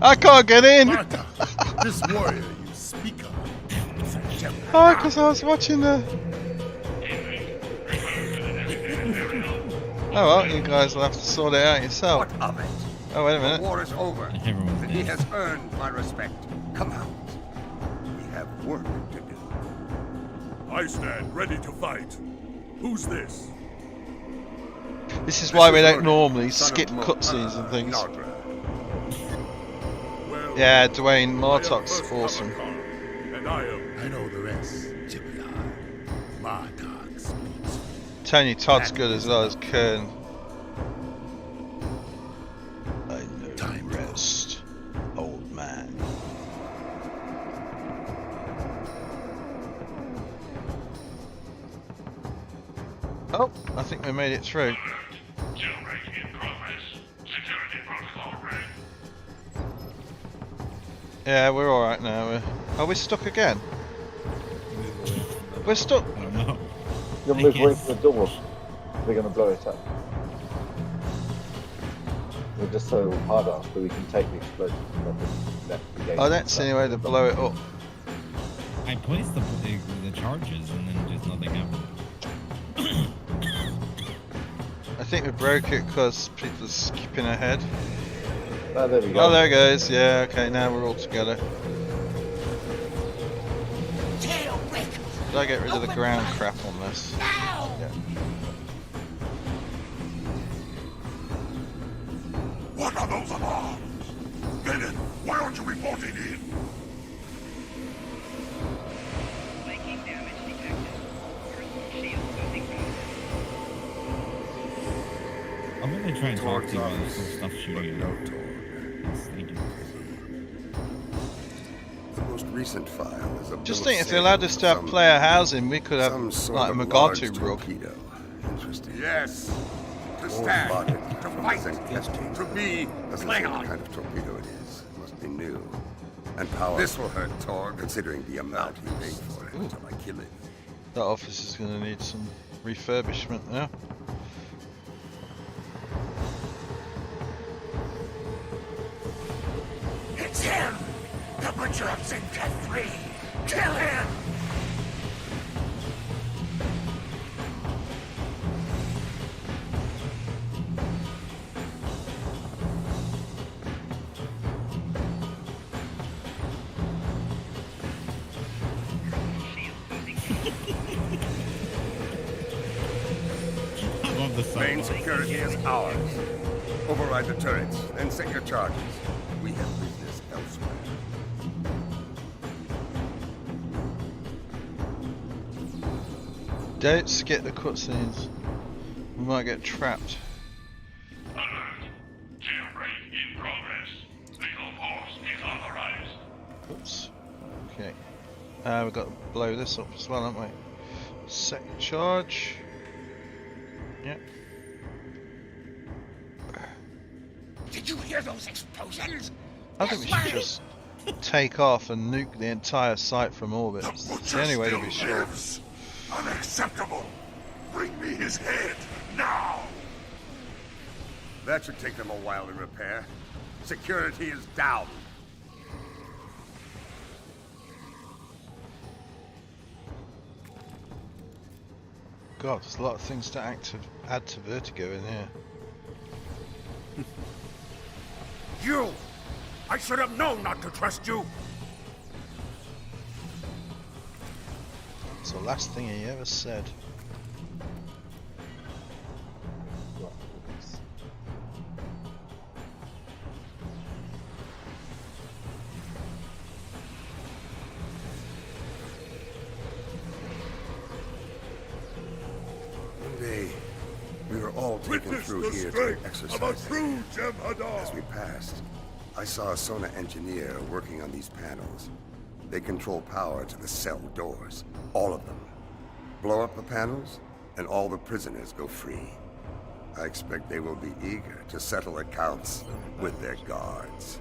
I can't get in. Marta, this warrior you speak of. It's a gem. Oh, because I was watching the. Oh well, you guys will have to sort it out yourself. What of it? Oh, wait a The minute. war is over. Everyone's And he dead. has earned my respect. Come out. We have work to do. I stand ready to fight. Who's this? This is why we This is don't Ronan, normally son of skip cutscenes and things. Nardra. Well, Yeah, Dwayne I am Martok's first awesome. Common, and I am. I know the rest, Scimitar. Martok speaks. Tony Todd's good as well as Kern. I know Time the rest, old man. Oh, I think we made it through. Yeah, we're alright now. Are we stuck again? We're stuck. I don't know. You'll move away from the door. They're going to blow it up. We're just so hard off that we can take the explosion. I don't see any way to blow it up. I placed the charges and then just nothing happened. I think we broke it because people are skipping ahead. Oh, there we go. Oh, there it goes. Yeah, okay, now we're all together. Did I get rid of the ground crap on this? Yeah. What are those alarms? Bennett, why aren't you reporting in? Making damage detected. Personal shield losing power. I'm gonna try and talk to you while there's still stuff shooting at No you. Torg. Yes, thank you. The most recent file is a Just bill think, of if they allowed us to have sale player housing, we could have some sort like a of Magatu large rug. torpedo. Interesting. Yes. To Or stand. spotted To from fight. the Zenit. To be Doesn't say what Klingon. kind of torpedo it is. It must be new. And power. This will hurt Torg, considering the amount he paid for it until I kill it. That office is going to need some refurbishment now. It's him! The Butcher of Zincat 3! Kill him! I love the Main song. security is ours. Override the turrets, then set your charges. We have business elsewhere. Don't skip the cutscenes. We might get trapped. Oops. Okay. We've got to blow this up as well, haven't we? Second charge. Yep. Did you hear those explosions? I think we should just take off and nuke the entire site from orbit. It's the only way to be sure. Lives. Unacceptable! Bring me his head, now! That should take them a while to repair. Security is down. God, there's a lot of things to add to Vertigo in here. You! I should have known not to trust you! It's the last thing he ever said. One day, we were all taken Witness through the here to strength exercise. of a true Jem'Hadar! As we passed, I saw a Sona engineer working on these panels. They control power to the cell doors, all of them. Blow up the panels, and all the prisoners go free. I expect they will be eager to settle accounts with their guards.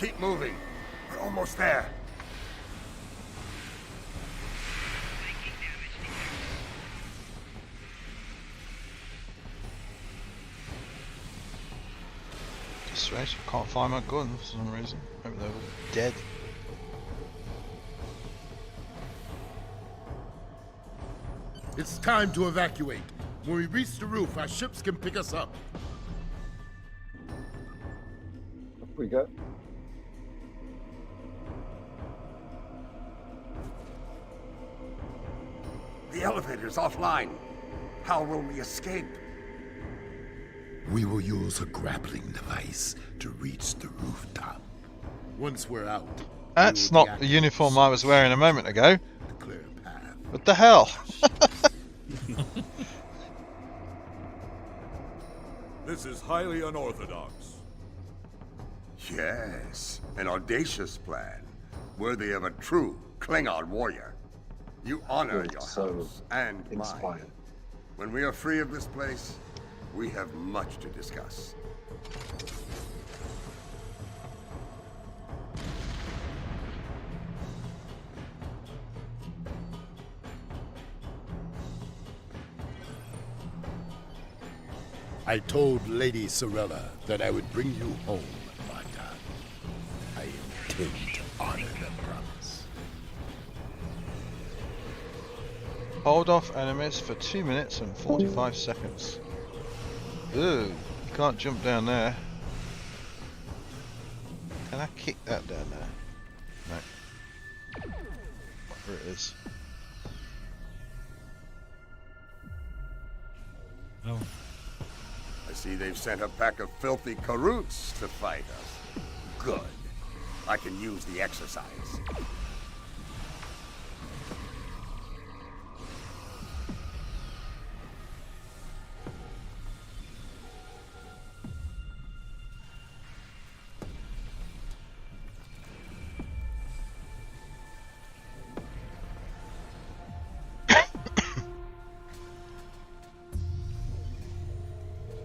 Keep moving. We're almost there. Strange, I can't find my gun for some reason. Maybe they were dead. It's time to evacuate. When we reach the roof, our ships can pick us up. Up we go. The elevator's offline. How will we escape? We will use a grappling device to reach the rooftop. Once we're out, That's not the uniform I was wearing a moment ago. clear a path. What the hell? This is highly unorthodox. Yes, an audacious plan, worthy of a true Klingon warrior. You honor Good, your so house and mine. inspired. When we are free of this place, we have much to discuss. I told Lady Sorella that I would bring you home, Marta. I intend to honor that promise. Hold off enemies for 2 minutes and 45 seconds. Ooh, you can't jump down there. Can I kick that down there? No. Whatever it is. Oh. I see they've sent a pack of filthy Karoots to fight us. Good. I can use the exercise.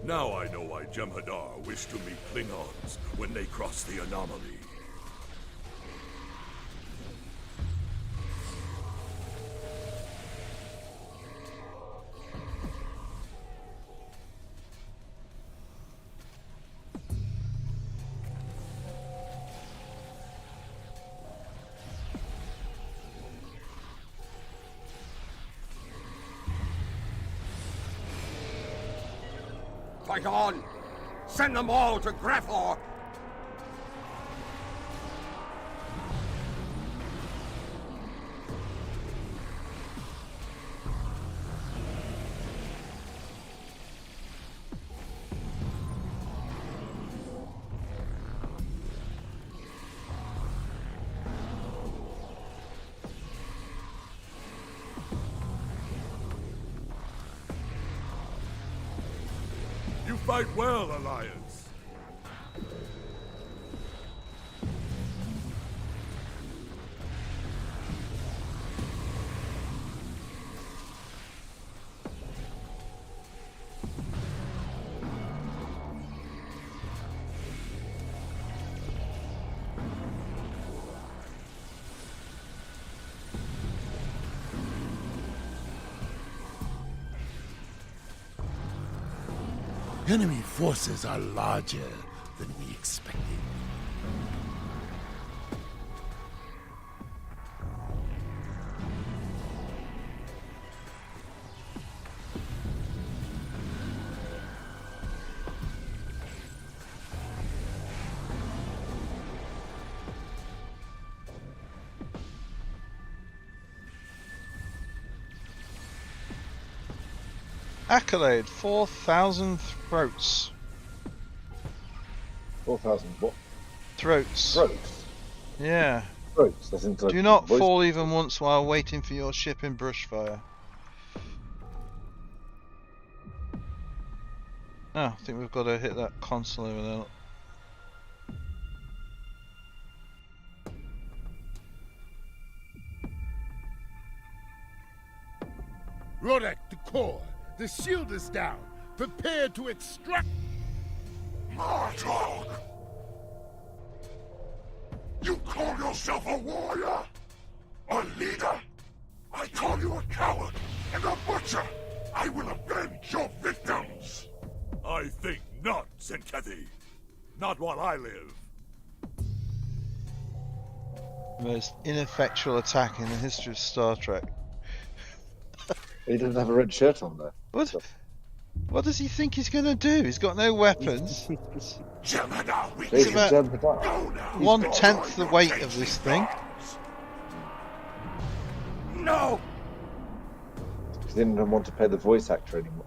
Now I know why Jem'Hadar wished to meet Klingons when they crossed the anomaly. Fight on! Send them all to Grethor! You fight well, Alliance. Enemy forces are larger than we expected. Accolade, 4,000 throats. 4,000 what? Throats. Throats? Yeah. Throats, that's into Do not fall even once while waiting for your ship in Brushfire. Oh, I think we've got to hit that console over there. Rodek, the core. The shield is down. Prepare to extract. Martok! You call yourself a warrior? A leader? I call you a coward and a butcher! I will avenge your victims! I think not, Zenkethi. Not while I live. Most ineffectual attack in the history of Star Trek. He doesn't have a red shirt on there. What? What does he think he's going to do? He's got no weapons. It's about 1/10 the weight of this thing. No! He didn't want to pay the voice actor anymore.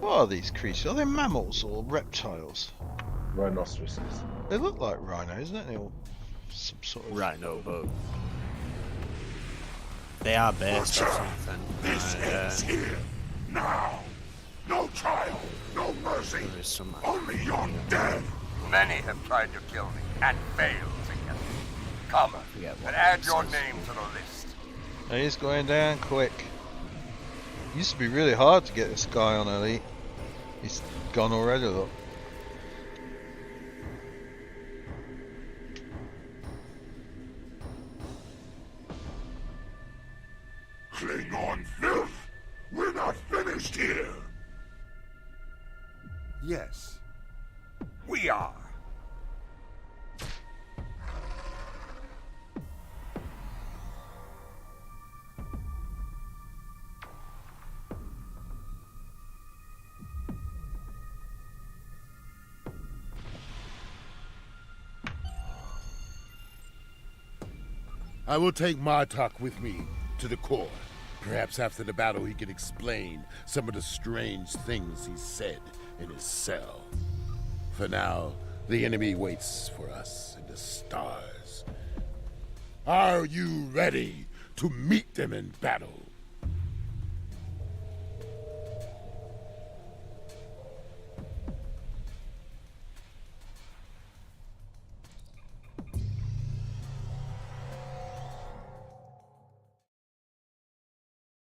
What are these creatures? Are they mammals or reptiles? Rhinoceroses. They look like rhinos, don't they? Or some sort of rhino bug. They are bears or something. This ends here. Now. No trial. No mercy. Only your death. Many have tried to kill me and failed to get me. Come and add your name to the list. And he's going down quick. Used to be really hard to get this guy on Elite. He's gone already, look. Klingon filth! We're not finished here! Yes. We are. I will take Martok with me to the core. Perhaps after the battle he can explain some of the strange things he said in his cell. For now, the enemy waits for us in the stars. Are you ready to meet them in battle?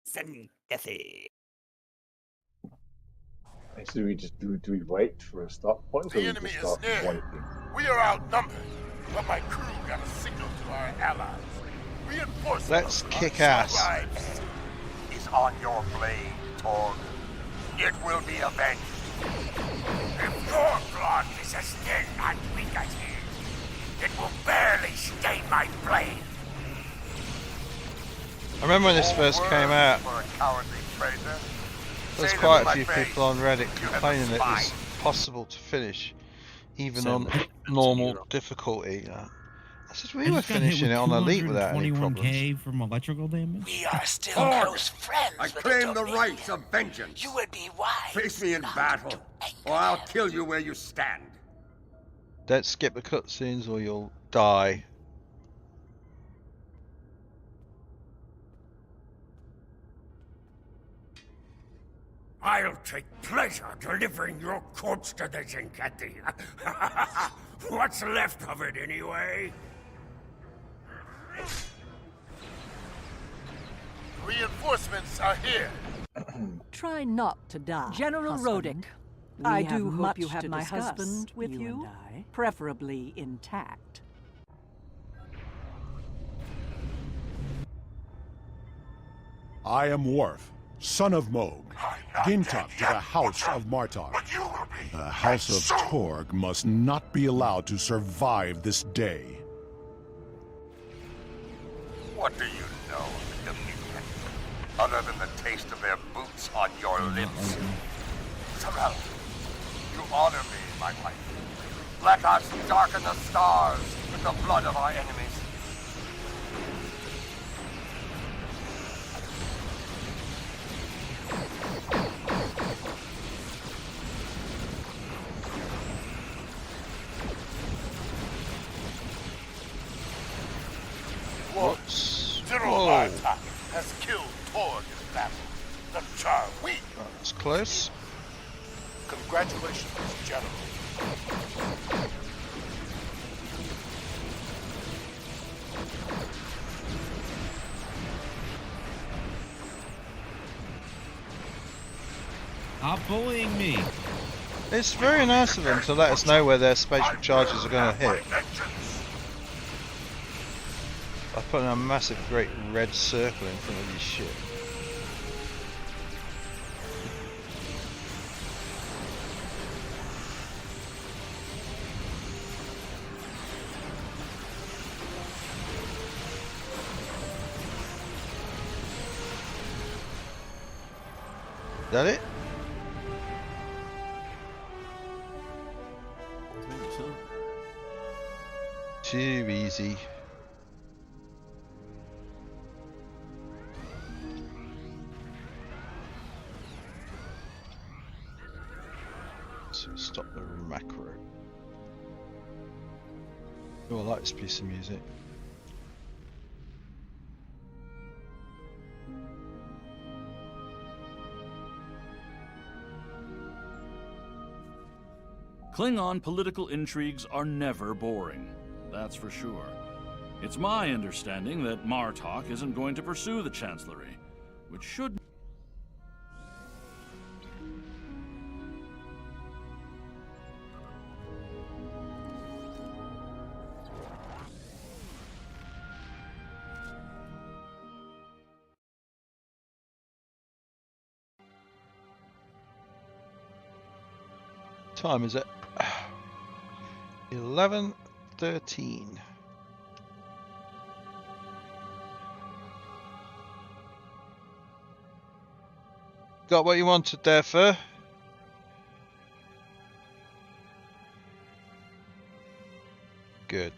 Zenkethi. So do we wait for a stop point? Or The we enemy just is start near. waiting? We are outnumbered, but my crew got a signal to our allies. Reinforcements Let's are kick on ass. supplies. Is on your blade, Torg. It will be avenged. If your blood is as thin and weak as his, it will barely stain my blade. I remember when this first came out, For a cowardly traitor. there's Say them quite to a my few face. people on Reddit You have complaining a that it's spine. possible to finish even So on much normal difficulty. I said we I were just got hit finishing with it on Elite without any problems. 221k from electrical damage. We are still Torg, close friends. I with claim the Dominion. rights of vengeance. You would be wise. Face me in battle, or I'll kill you where you stand. Don't skip the cutscenes or you'll die. I'll take pleasure delivering your corpse to the Zenkethi. What's left of it, anyway? Reinforcements are here. Try not to die. General husband. Rodick, We I have do much hope you have to my discuss, husband with you you, and I. preferably intact. I am Worf, son of Moog, Gintup to the House of Martok. The House of Torg must not be allowed to survive this day. What do you know of the Dominion, other than the taste of their boots on your lips? Somehow, you honor me, my wife. Let us darken the stars with the blood of our enemies. General Martok has killed Torg in battle. The Char we. That's close. Congratulations, General. Stop bullying me. It's very nice of them to let us know where their spatial charges are going to hit. I put a massive great red circle in front of his ship. Is that it? I think so. Too easy. So stop the macro. Oh, I like this piece of music. Klingon political intrigues are never boring, that's for sure. It's my understanding that Martok isn't going to pursue the Chancellery, which should... Time is it? 11:13. Got what you wanted there, Fur? Good.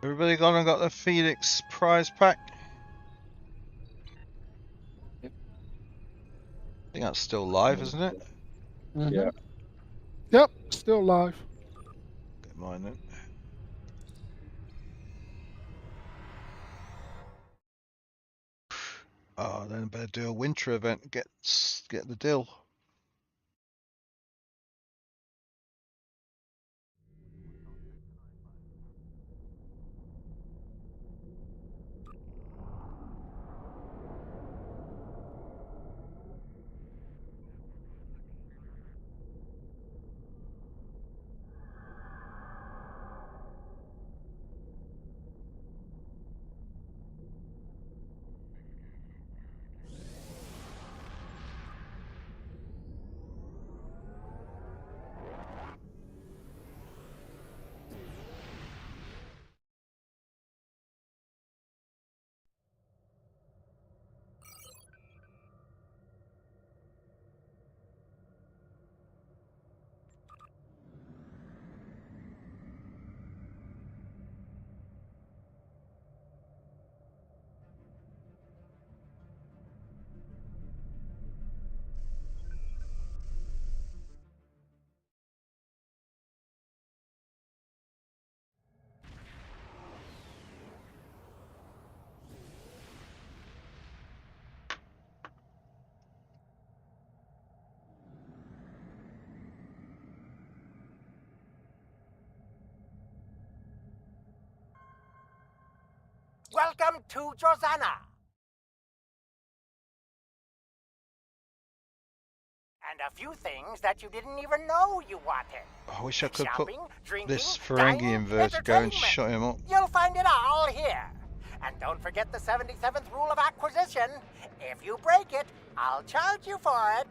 Everybody gone and got the Phoenix prize pack? I think that's still live, isn't it? Yeah. Yep, still live. Get mine then. Oh, then I better do a winter event. Get the deal. Welcome to Josana. And a few things that you didn't even know you wanted. I wish I could Shopping, put drinking, this Ferengi dining, inverter going and entertainment. shut him up. You'll find it all here. And don't forget the 77th rule of acquisition. If you break it, I'll charge you for it.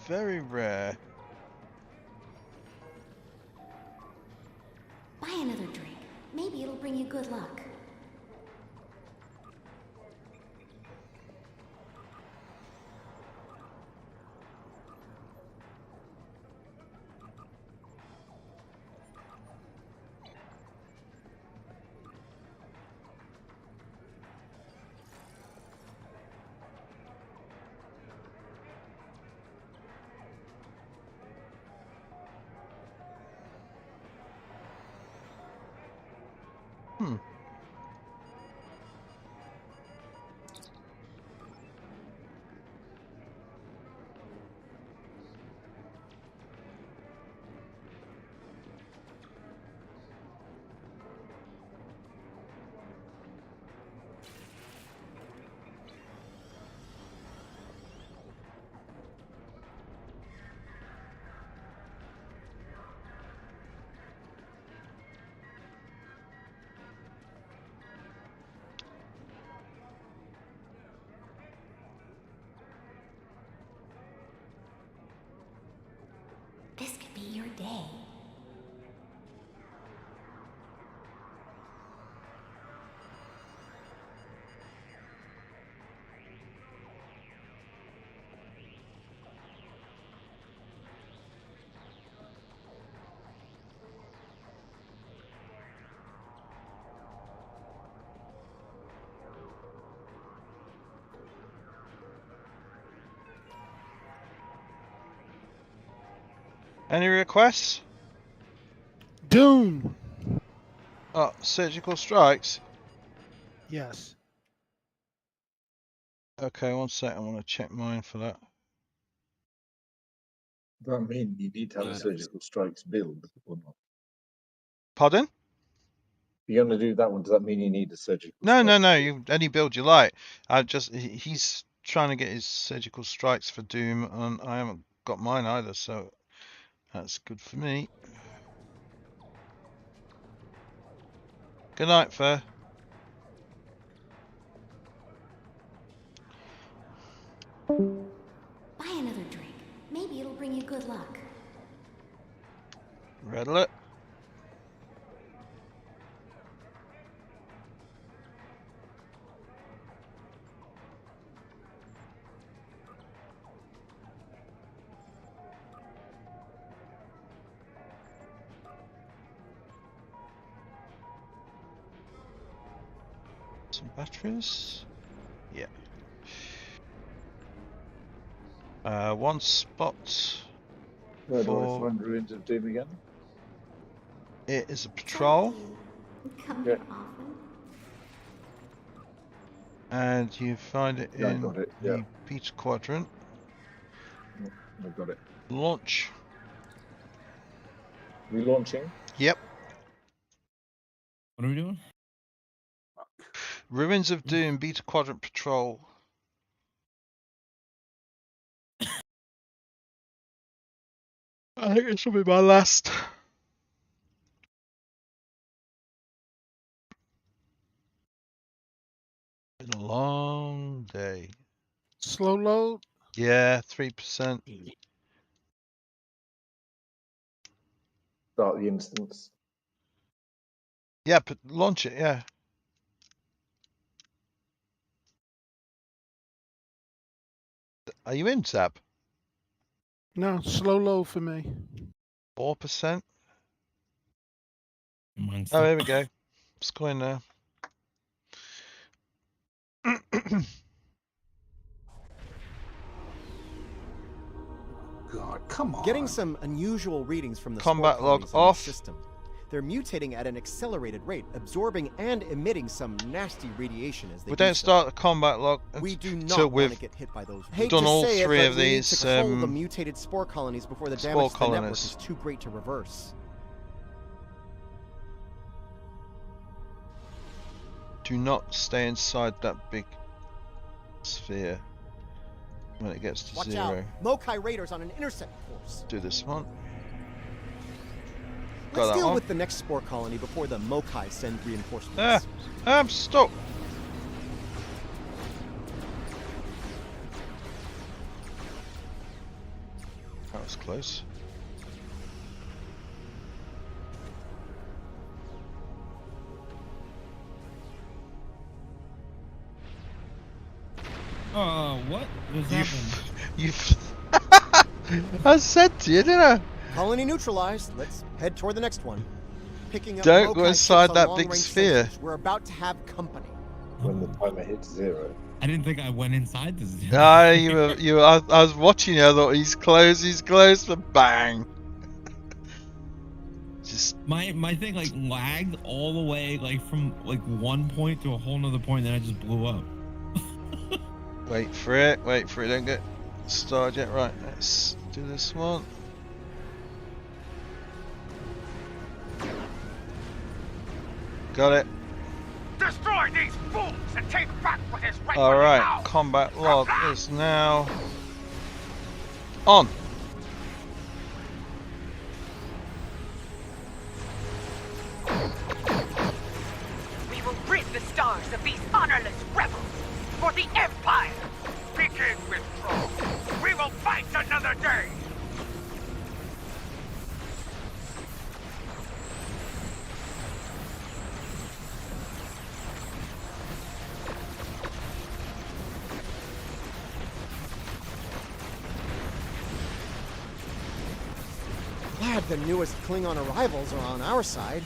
Very rare. Buy another drink. good luck. This could be your day. Any requests? Doom. Oh, surgical strikes. Yes. Okay, one sec. I want to check mine for that. Does that mean you need to have a surgical strikes build or not? Pardon? You're going to do that one. Does that mean you need a surgical? No, no, no. You any build you like. He's trying to get his surgical strikes for Doom, and I haven't got mine either, so that's good for me. Good night, Fair. Buy another drink. Maybe it'll bring you good luck. Red alert. Some batteries. Yeah. One spot. Where do I find Ruins of Doom again? It is a patrol. Come Yeah. here often. And you find it Yeah, I in got it, the yeah. Beta Quadrant. I got it. Launch. Relaunching? Yep. What are we doing? Ruins of Doom Beta Quadrant Patrol. I think this will be my last. Been a long day. Slow load. Yeah, 3%. Start the instance. Yeah, but launch it, yeah. Are you in, Zab? No, slow load for me. 4%? Mine's Oh, here we go. It's going now. God, come on. Getting some unusual readings from the Combat spore log colonies in off. the system. They're mutating at an accelerated rate, absorbing and emitting some nasty radiation as they We do don't so. start the combat log We do until not want we've to get hit by those. done to all say it, three but of we need these to control the mutated spore colonies before the spore damage to the network colonies. is too great to reverse. Do not stay inside that big sphere when it gets to Watch zero. out, Mokai Raiders on an intercept course. Do this one. Let's Got that deal one. with the next spore colony before the Mokai send reinforcements. I'm stuck. That was close. What? What's happening? I said to you, didn't I? Colony neutralized. Let's head toward the next one. Picking up Don't go Mokai inside ships on that long-range big sphere. sensors. We're about to have company. When the timer hits 0. I didn't think I went inside this. No, I was watching you. I thought he's close, but bang. Just my thing like lagged all the way like from like one point to a whole nother point, then I just blew up. wait for it. Don't get started yet. Right, let's do this one. Got it. Destroy these fools and take back what is right. All right, combat log is now on. We will rid the stars of these honorless rebels for the Empire. Begin withdrawal. We will fight another day. Glad the newest Klingon arrivals are on our side.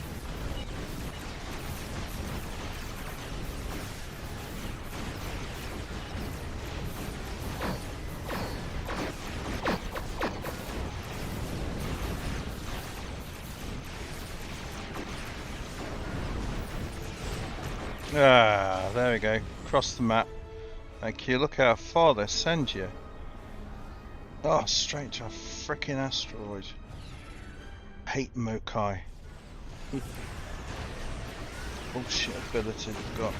Ah, there we go. Across the map. Thank you. Look how far they send you. Oh, straight to a freaking asteroid. Hate Mokai. Bullshit ability they've got.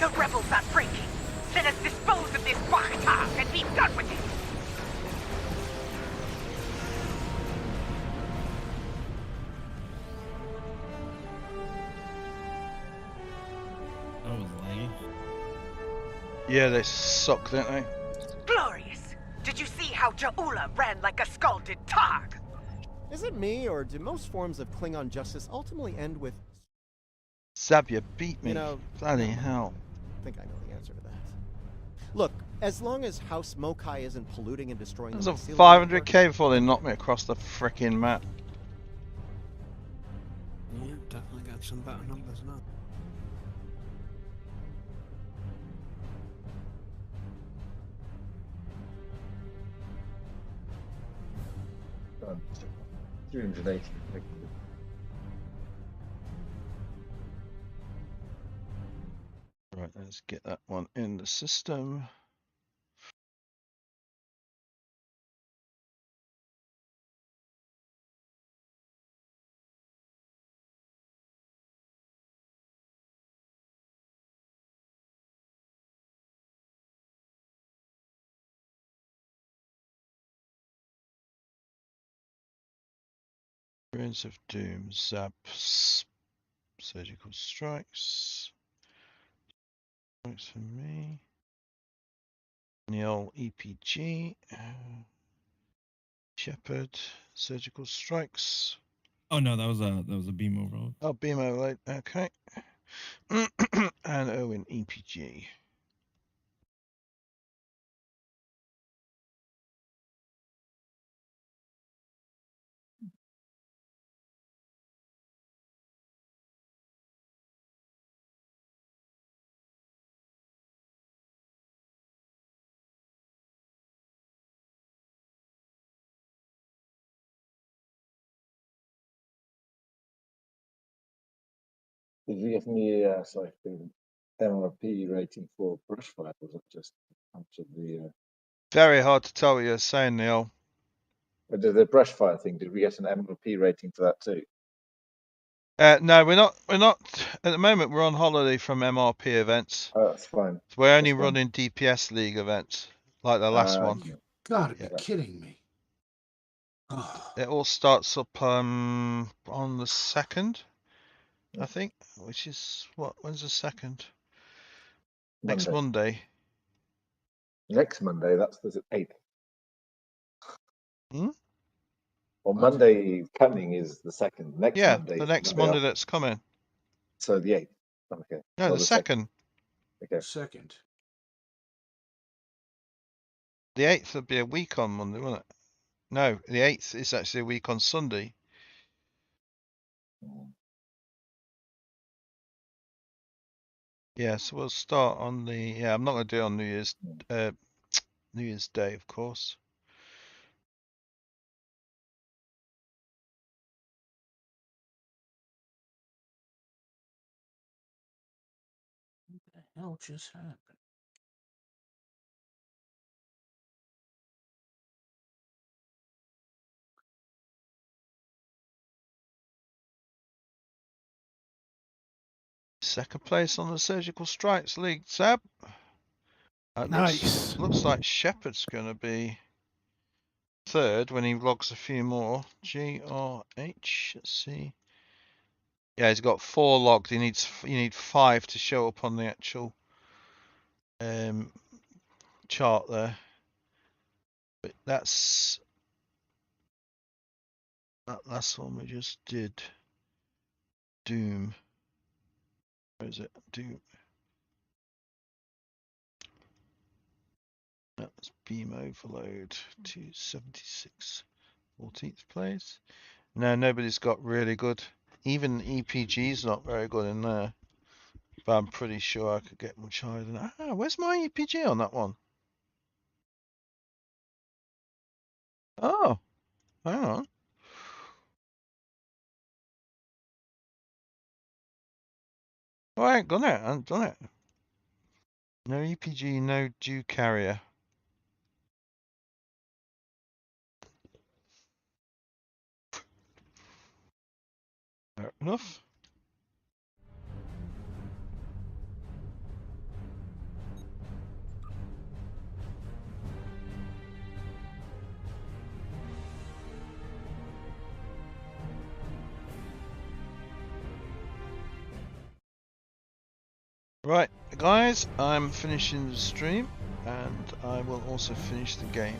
The rebels are breaking. Let us dispose of this Bacta and be done with it. That was laggy. Yeah, they suck, don't they? Glorious. Did you see how Ja'ula ran like a scalded Targ? Is it me, or do most forms of Klingon justice ultimately end with... Zabia beat me. You know, Bloody hell. I think I know the answer to that. Look, as long as House Mokai isn't polluting and destroying It was the a mycelium 500k before they knocked me across the freaking map. Yeah, definitely got some better numbers now. Done. 380. Right, let's get that one in the system. Ruins of Doom, Zaps, Surgical Strikes. Strikes for me. The old EPG. Shepherd, Surgical Strikes. Oh no, that was a beam overload. Oh, beam overload. Okay. And Owen EPG. Did you give me sorry, the MRP rating for Brushfire? Was it just how much of the Very hard to tell what you're saying, Neil. The Brushfire thing, did we get an MRP rating for that too? No, we're not. We're not at the moment. We're on holiday from MRP events. Oh, that's fine. So we're only That's fine. running DPS League events, like the last one. Okay. Gotta be kidding me. It all starts up on the 2nd, I think, which is what? When's the 2nd? Next Monday. Next Monday, that's the 8th. Hmm? Well, Monday coming is the 2nd. Next Yeah, Monday. the is next Monday Monday after. that's coming. So the 8th. Okay. No, Well, the 2nd. Okay. Second. The 8th would be a week on Monday, wouldn't it? No, the 8th is actually a week on Sunday. Yeah, so we'll start on the. Yeah, I'm not going to do it on New Year's Day, of course. What the hell just happened? Second place on the Surgical Strikes League, Seb. Nice. Looks like Shepard's going to be third when he logs a few more. GRH. Let's see. Yeah, he's got 4 logged. You need 5 to show up on the actual chart there. But that's that last one we just did. Doom. Where is it? Doom. That's Beam Overload 276. 14th place. No, nobody's got really good. Even EPG's not very good in there. But I'm pretty sure I could get much higher than that. Ah, where's my EPG on that one? Oh, hang on. Oh, I ain't done it. I haven't done it. No EPG, no due carrier. Fair enough. Right, guys, I'm finishing the stream and I will also finish the game.